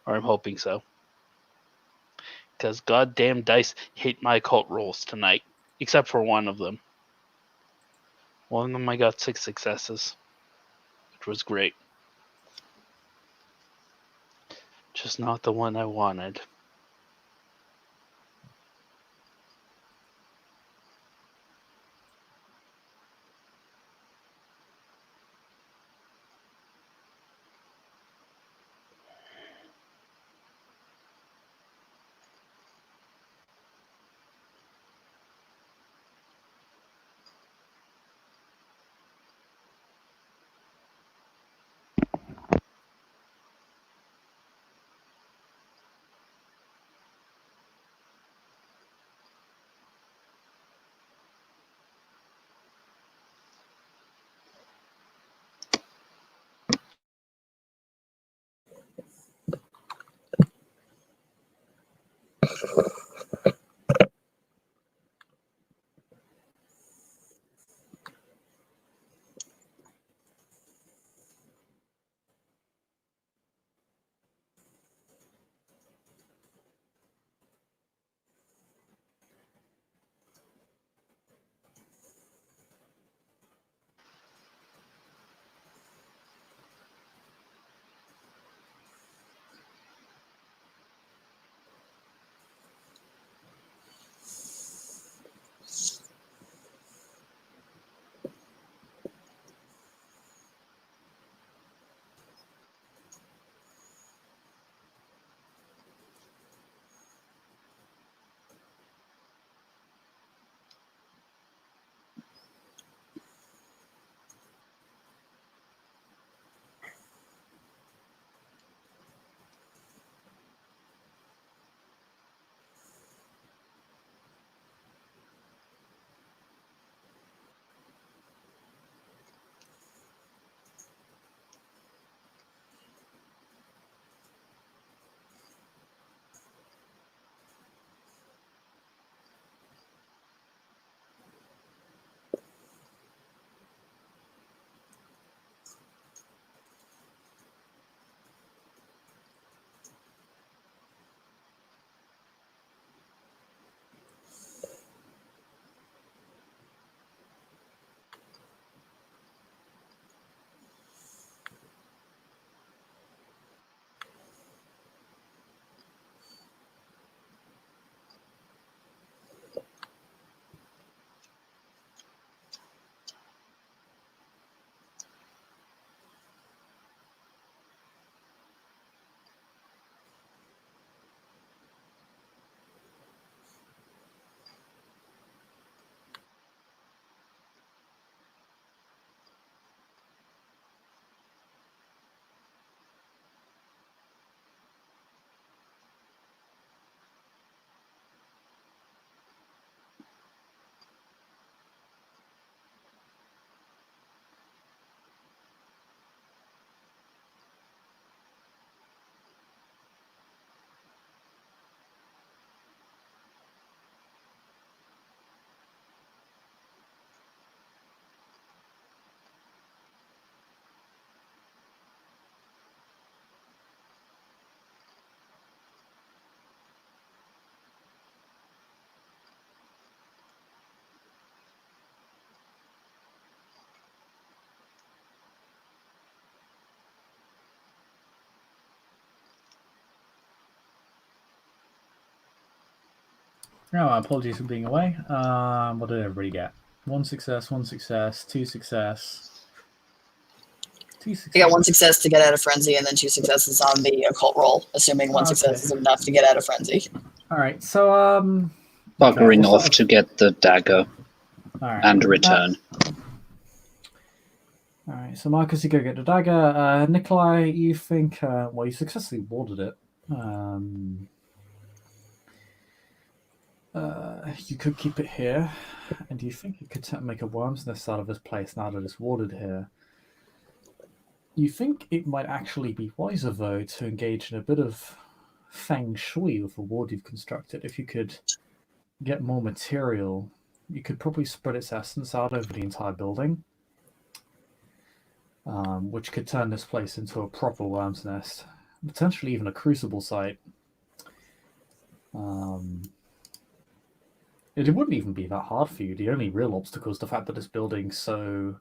[SPEAKER 4] or I'm hoping so. Because goddamn dice hate my occult rolls tonight, except for one of them. One of them I got 6 successes, which was great. Just not the one I wanted.
[SPEAKER 1] Oh, apologies for being away. What did everybody get? 1 success, 1 success, 2 success. 2 success.
[SPEAKER 5] I got 1 success to get out of frenzy, and then 2 successes on the occult roll, assuming 1 success is enough to get out of frenzy.
[SPEAKER 1] All right, so
[SPEAKER 2] Buggering
[SPEAKER 1] we'll
[SPEAKER 2] off to get the dagger and return.
[SPEAKER 1] All right, so Marcus, you go get the dagger. Nikolai, you think? Well, you successfully warded it. You could keep it here, and do you think you could make a worm's nest out of this place now that it's warded here? You think it might actually be wiser, though, to engage in a bit of feng shui with the ward you've constructed. If you could get more material, you could probably spread its essence out over the entire building, which could turn this place into a proper worm's nest, potentially even a crucible site. It wouldn't even be that hard for you. The only real obstacle is the fact that this building's so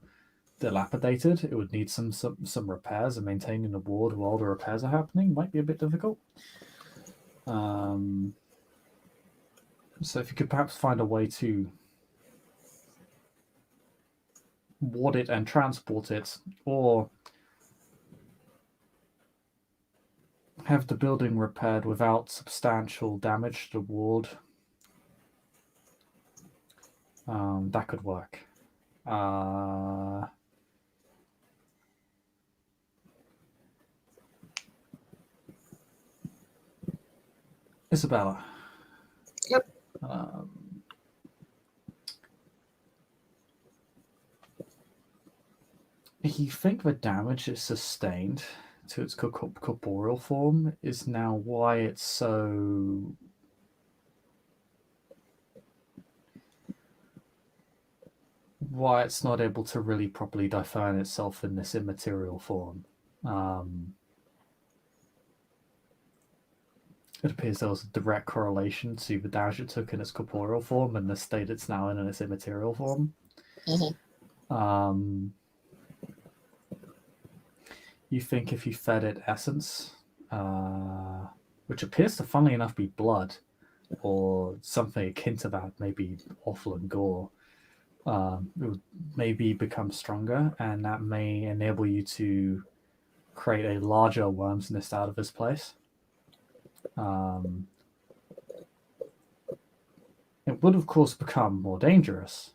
[SPEAKER 1] dilapidated. It would need some repairs, and maintaining the ward while the repairs are happening might be a bit difficult. So if you could perhaps find a way to ward it and transport it, or have the building repaired without substantial damage to the ward, that could work. Isabella.
[SPEAKER 5] Yep.
[SPEAKER 1] You think the damage it sustained to its corporeal form is now why it's so... why it's not able to really properly define itself in this immaterial form. It appears there was a direct correlation to the damage it took in its corporeal form and the state it's now in its immaterial form.
[SPEAKER 5] Mm-hmm.
[SPEAKER 1] You think if you fed it essence, which appears to, funnily enough, be blood, or something akin to that, maybe offal and gore, it would maybe become stronger, and that may enable you to create a larger worm's nest out of this place. It would, of course, become more dangerous,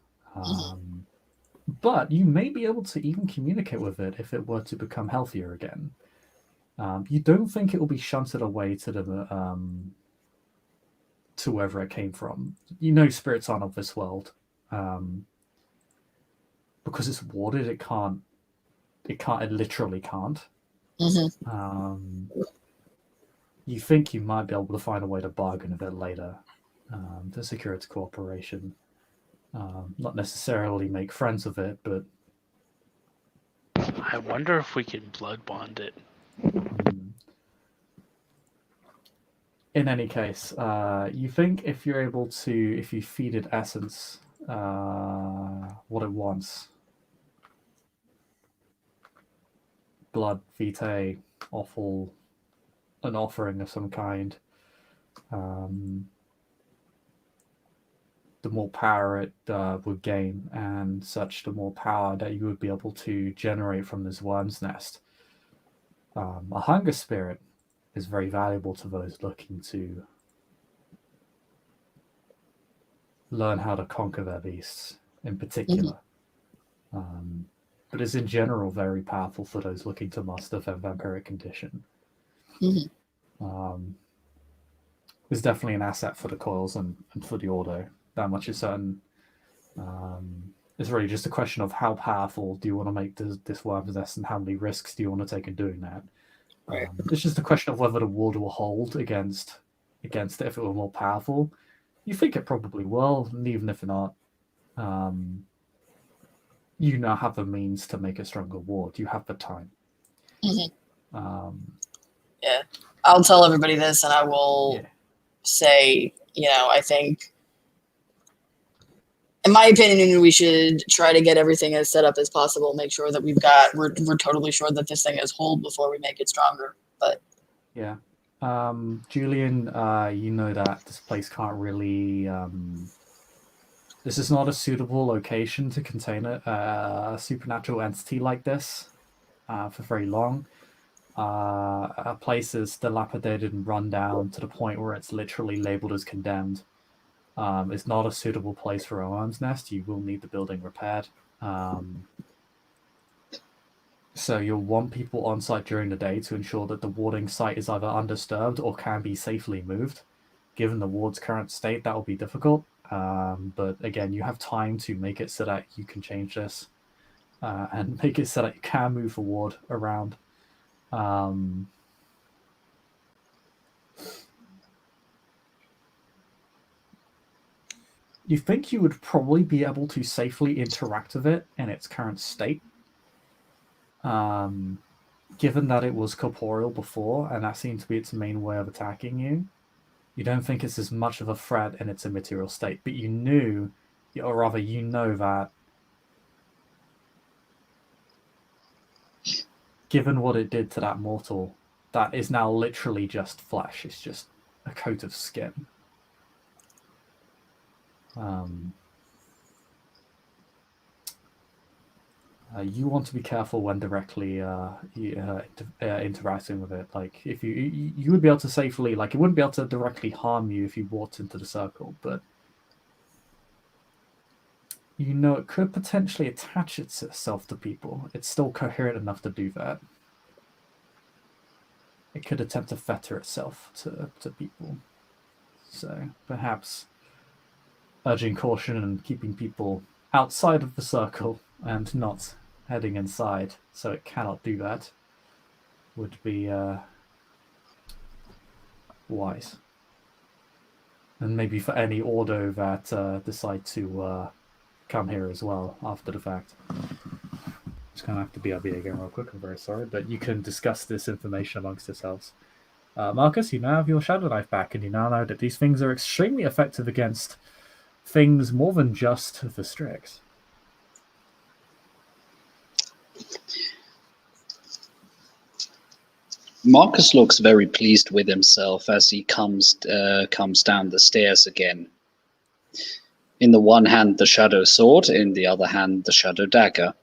[SPEAKER 1] but you may be able to even communicate with it if it were to become healthier again. You don't think it will be shunted away to the to wherever it came from. You know, spirits aren't of this world. Because it's warded, it can't. It literally can't.
[SPEAKER 5] Mm-hmm.
[SPEAKER 1] You think you might be able to find a way to bargain with it later, to secure its cooperation. Not necessarily make friends with it, but
[SPEAKER 4] I wonder if we can blood bond it.
[SPEAKER 1] in any case, you think if you're able to, if you feed it essence, what it wants, blood, vitae, offal, an offering of some kind, the more power it would gain, and such, the more power that you would be able to generate from this worm's nest. A hunger spirit is very valuable to those looking to learn how to conquer their beasts in particular. But is in general very powerful for those looking to master their vampiric condition. It's definitely an asset for the coils and for the Ordo. That much is certain. It's really just a question of how powerful do you want to make this worm's nest, and how many risks do you want to take in doing that.
[SPEAKER 5] Right.
[SPEAKER 1] It's just a question of whether the ward will hold against it if it were more powerful. You think it probably will, and even if not, you now have the means to make a stronger ward. You have the time.
[SPEAKER 5] Yeah. I'll tell everybody this, and I will say, I think, in my opinion, we should try to get everything as set up as possible. Make sure that we're totally sure that this thing is whole before we make it stronger. But
[SPEAKER 1] yeah, Julian, you know that this place can't really. This is not a suitable location to contain a supernatural entity like this for very long. A place is dilapidated and run down to the point where it's literally labeled as condemned. It's not a suitable place for a worm's nest. You will need the building repaired. So you'll want people on site during the day to ensure that the warding site is either undisturbed or can be safely moved. Given the ward's current state, that will be difficult. But again, you have time to make it so that you can change this and make it so that you can move the ward around. You think you would probably be able to safely interact with it in its current state, given that it was corporeal before, and that seemed to be its main way of attacking you. You don't think it's as much of a threat in its immaterial state, but you know that given what it did to that mortal, that is now literally just flesh. It's just a coat of skin. You want to be careful when directly interacting with it. Like, if you would be able to safely, like, it wouldn't be able to directly harm you if you walked into the circle, but you know it could potentially attach itself to people. It's still coherent enough to do that. It could attempt to fetter itself to people. So perhaps urging caution and keeping people outside of the circle and not heading inside so it cannot do that would be wise. And maybe for any Ordo that decide to come here as well after the fact. It's going to have to be RB again real quick, I'm very sorry, but you can discuss this information amongst yourselves. Marcus, you now have your Shadow Knife back, and you now know that these things are extremely effective against things more than just the Strix.
[SPEAKER 2] Marcus looks very pleased with himself as he comes down the stairs again. In the one hand, the shadow sword, in the other hand, the shadow dagger.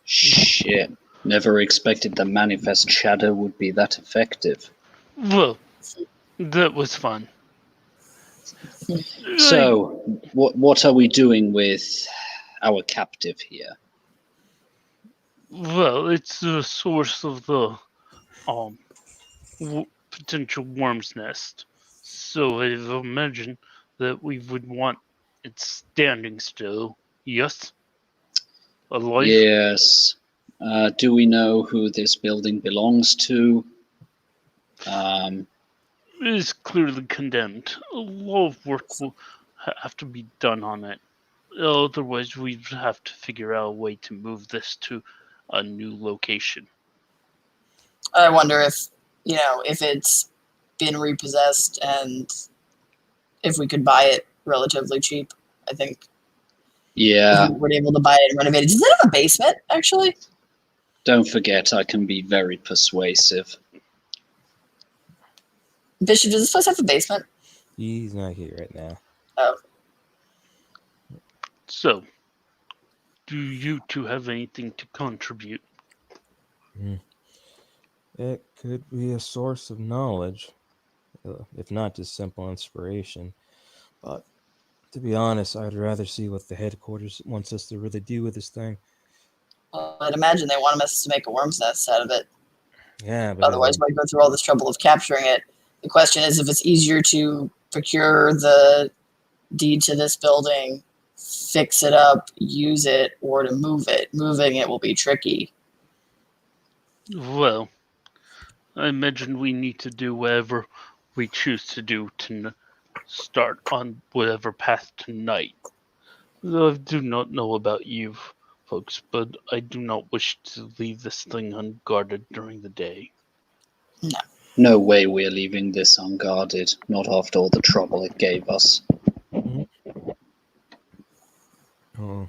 [SPEAKER 2] Shit. Never expected the manifest shadow would be that effective.
[SPEAKER 4] Well, that was fun.
[SPEAKER 2] So, what are we doing with our captive here?
[SPEAKER 4] Well, it's the source of the potential worm's nest. So I imagine that we would want it standing still. Yes? Alive?
[SPEAKER 2] Yes. Do we know who this building belongs to?
[SPEAKER 4] It is clearly condemned. A lot of work will have to be done on it. Otherwise, we'd have to figure out a way to move this to a new location.
[SPEAKER 5] I wonder if it's been repossessed and if we could buy it relatively cheap. I think.
[SPEAKER 2] Yeah.
[SPEAKER 5] If we were able to buy it and renovate it. Does it have a basement, actually?
[SPEAKER 2] Don't forget, I can be very persuasive.
[SPEAKER 5] Bishop, does this place have a basement?
[SPEAKER 3] He's not here right now.
[SPEAKER 5] Oh.
[SPEAKER 4] So, do you two have anything to contribute?
[SPEAKER 3] It could be a source of knowledge, if not just simple inspiration. But to be honest, I'd rather see what the headquarters wants us to really do with this thing.
[SPEAKER 5] Well, I'd imagine they want us to make a worm's nest out of it.
[SPEAKER 3] Yeah, but
[SPEAKER 5] Otherwise, why go through all this trouble of capturing it? The question is if it's easier to procure the deed to this building, fix it up, use it, or to move it. Moving it will be tricky.
[SPEAKER 4] Well, I imagine we need to do whatever we choose to do to start on whatever path tonight. Though I do not know about you folks, but I do not wish to leave this thing unguarded during the day.
[SPEAKER 5] No.
[SPEAKER 2] No way we're leaving this unguarded, not after all the trouble it gave us.
[SPEAKER 3] Oh.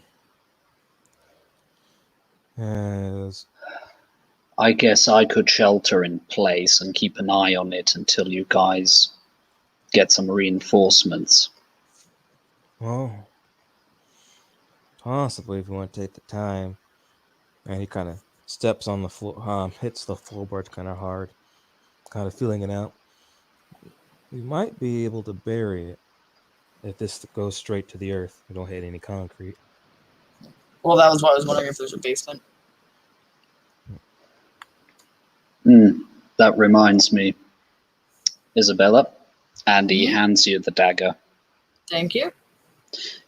[SPEAKER 3] Yes.
[SPEAKER 2] I guess I could shelter in place and keep an eye on it until you guys get some reinforcements.
[SPEAKER 3] Well, possibly if we want to take the time. And he kind of steps on the floor, hits the floorboard kind of hard, kind of feeling it out. We might be able to bury it if this goes straight to the earth. We don't hit any concrete.
[SPEAKER 5] Well, that was why I was wondering if there's a basement.
[SPEAKER 2] That reminds me. Isabella, and he hands you the dagger.
[SPEAKER 5] Thank you.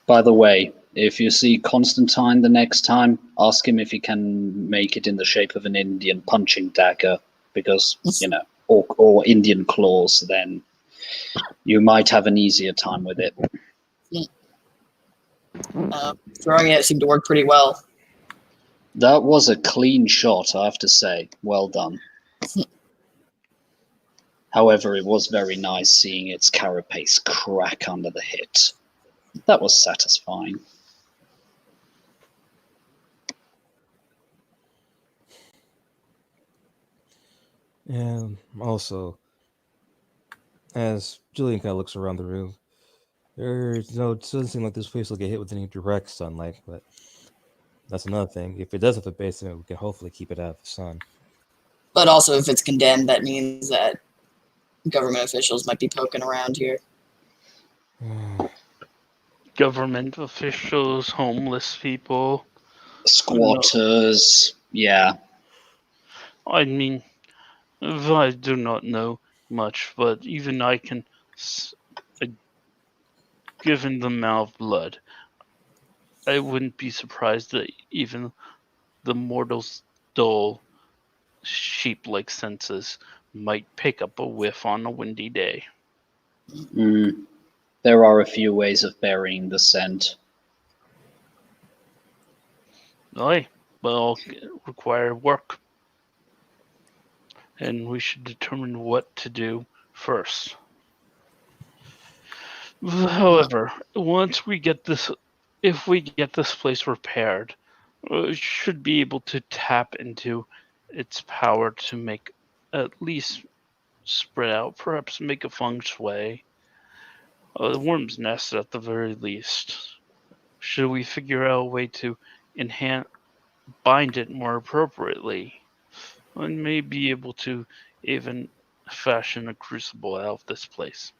[SPEAKER 2] By the way, if you see Constantine the next time, ask him if he can make it in the shape of an Indian punching dagger, because, or Indian claws, then you might have an easier time with it.
[SPEAKER 5] Throwing it seemed to work pretty well.
[SPEAKER 2] That was a clean shot, I have to say. Well done. However, it was very nice seeing its carapace crack under the hit. That was satisfying.
[SPEAKER 3] And also, as Julian kind of looks around the room, it doesn't seem like this place will get hit with any direct sunlight, but that's another thing. If it does have a basement, we can hopefully keep it out of the sun.
[SPEAKER 5] But also, if it's condemned, that means that government officials might be poking around here.
[SPEAKER 4] Government officials, homeless people.
[SPEAKER 2] Squatters, yeah.
[SPEAKER 4] I mean, I do not know much, but even I can, given the amount of blood, I wouldn't be surprised that even the mortal's dull, sheep-like senses might pick up a whiff on a windy day.
[SPEAKER 2] There are a few ways of burying the scent.
[SPEAKER 4] Aye, but all require work. And we should determine what to do first. However, once we get this, if we get this place repaired, we should be able to tap into its power to make at least spread out, perhaps make a feng shui. The worm's nest at the very least. Should we figure out a way to bind it more appropriately? And may be able to even fashion a crucible out of this place.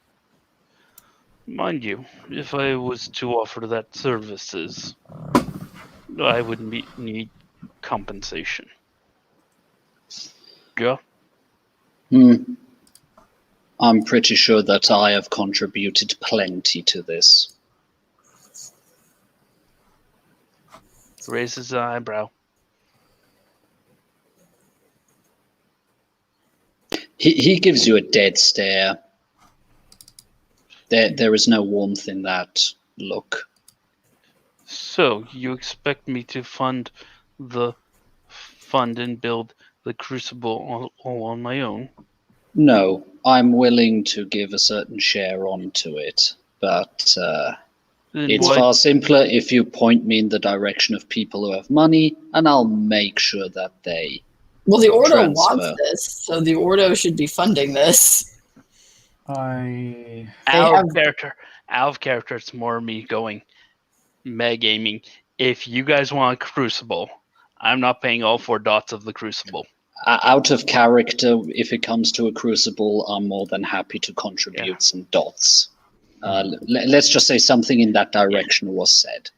[SPEAKER 4] Mind you, if I was to offer that services, I would need compensation. Yeah?
[SPEAKER 2] I'm pretty sure that I have contributed plenty to this.
[SPEAKER 4] Raises an eyebrow.
[SPEAKER 2] He gives you a dead stare. There is no warmth in that look.
[SPEAKER 4] So, you expect me to fund and build the crucible all on my own?
[SPEAKER 2] No, I'm willing to give a certain share onto it, but it's far simpler if you point me in the direction of people who have money, and I'll make sure that they
[SPEAKER 5] Well, the Ordo
[SPEAKER 2] transfer.
[SPEAKER 5] wants this, so the Ordo should be funding this.
[SPEAKER 4] Out of character, it's more me going metagaming. If you guys want a crucible, I'm not paying all 4 dots of the crucible.
[SPEAKER 2] Out of character, if it comes to a crucible, I'm more than happy to contribute some dots. Let's just say something in that direction was said.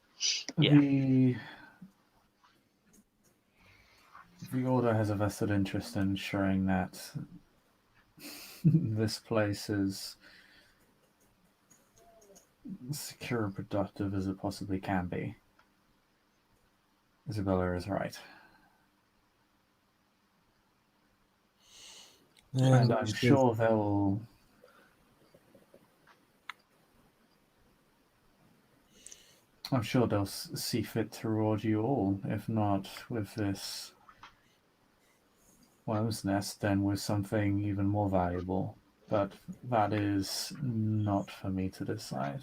[SPEAKER 1] The Order has a vested interest in ensuring that this place is secure and productive as it possibly can be. Isabella is right. And I'm sure they'll... I'm sure they'll see fit to reward you all, if not with this worm's nest, then with something even more valuable. But that is not for me to decide.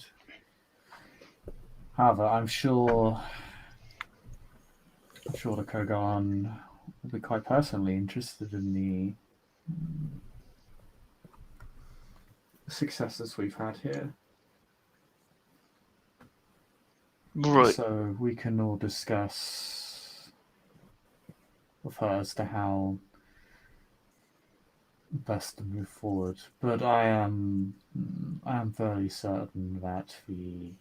[SPEAKER 1] However, I'm sure the Kogan will be quite personally interested in the successes we've had here.
[SPEAKER 4] Right.
[SPEAKER 1] So we can all discuss with her as to how best to move forward. But I am fairly certain that the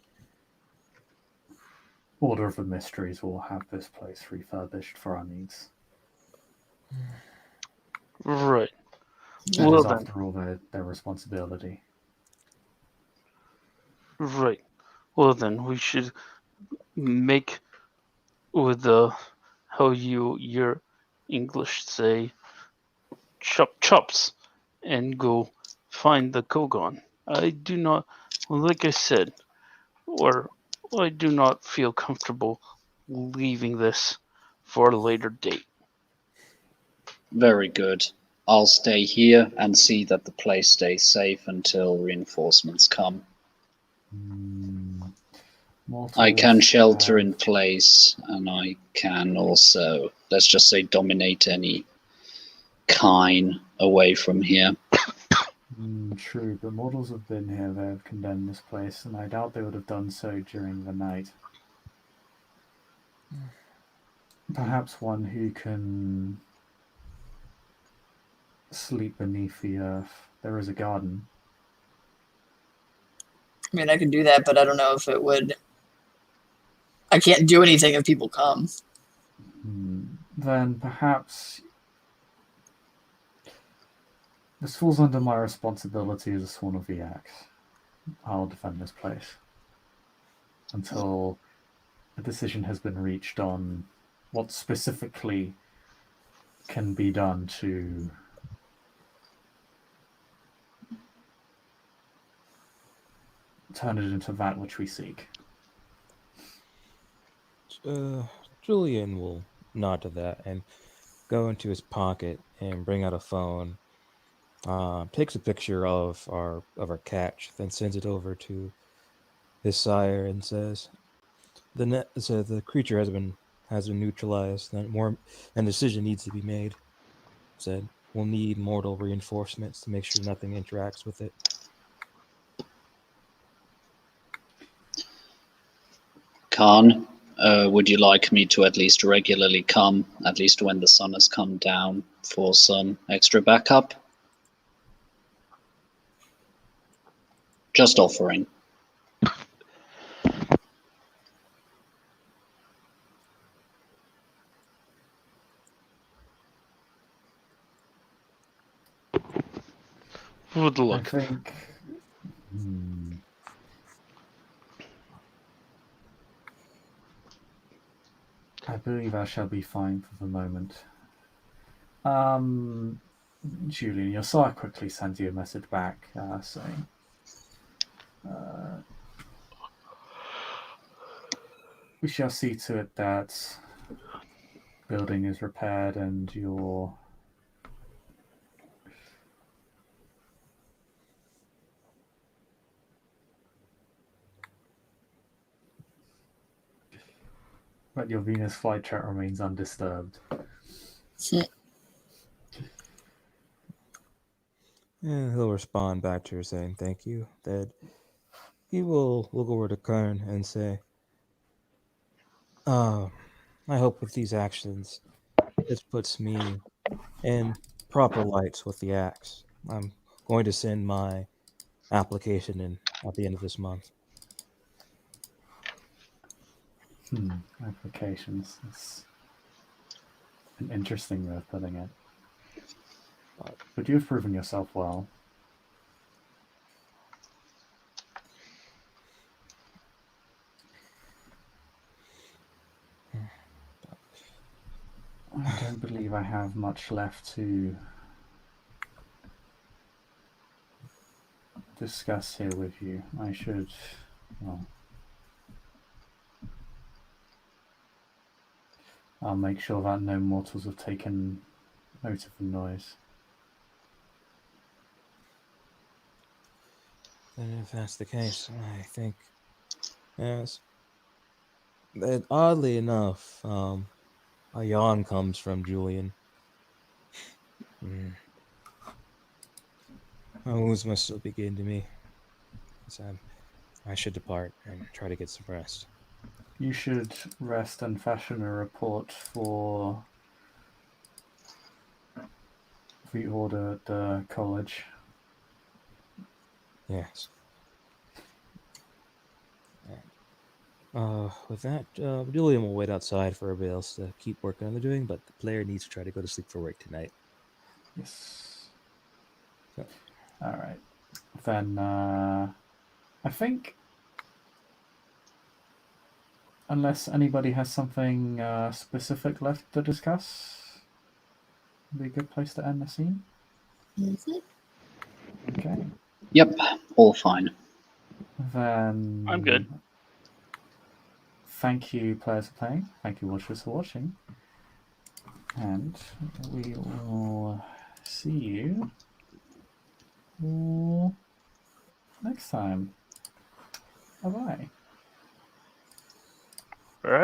[SPEAKER 1] Order of the Mysteries will have this place refurbished for our needs.
[SPEAKER 4] Right.
[SPEAKER 1] That is, after all, their responsibility.
[SPEAKER 4] Right. Well then, we should make with how your English say chops and go find the Kogan. I do not, like I said, or I do not feel comfortable leaving this for a later date.
[SPEAKER 2] Very good. I'll stay here and see that the place stays safe until reinforcements come. I can shelter in place, and I can also, let's just say, dominate any kine away from here.
[SPEAKER 1] True, but mortals have been here, they have condemned this place, and I doubt they would have done so during the night. Perhaps one who can sleep beneath the earth. There is a garden.
[SPEAKER 5] I mean, I could do that, but I don't know if it would. I can't do anything if people come.
[SPEAKER 1] Then perhaps this falls under my responsibility as a sworn of the axe. I'll defend this place until a decision has been reached on what specifically can be done to turn it into that which we seek.
[SPEAKER 3] Julian will nod to that and go into his pocket and bring out a phone. Takes a picture of our catch, then sends it over to his sire and says, the creature has been neutralized. And decision needs to be made. Said we'll need mortal reinforcements to make sure nothing interacts with it.
[SPEAKER 2] Khan, would you like me to at least regularly come, at least when the sun has come down, for some extra backup? Just offering.
[SPEAKER 4] Would look.
[SPEAKER 1] I think. I believe I shall be fine for the moment. Julian, your sire quickly sends you a message back saying, we shall see to it that building is repaired and your Venus flytrap remains undisturbed.
[SPEAKER 3] And he'll respond back to her saying thank you. That he will look over to Kern and say, I hope with these actions, this puts me in proper lights with the axe. I'm going to send my application in at the end of this month.
[SPEAKER 1] Applications. That's an interesting way of putting it. But you have proven yourself well. I don't believe I have much left to discuss here with you. I should, well, I'll make sure that no mortals have taken note of the noise.
[SPEAKER 3] And if that's the case, I think, yes. That oddly enough, a yawn comes from Julian. My wounds must still begin to me. So I should depart and try to get some rest.
[SPEAKER 1] You should rest and fashion a report for the order at the college.
[SPEAKER 3] Yes. With that, Julian will wait outside for everybody else to keep working on the doing, but the player needs to try to go to sleep for work tonight.
[SPEAKER 1] Yes. So, all right. Then I think, unless anybody has something specific left to discuss, would be a good place to end the scene.
[SPEAKER 5] Mm-hmm.
[SPEAKER 1] Okay.
[SPEAKER 2] Yep, all fine.
[SPEAKER 1] Then
[SPEAKER 4] I'm good.
[SPEAKER 1] Thank you, players, for playing. Thank you, watchers, for watching. And we will see you all next time. Bye bye.
[SPEAKER 4] All right.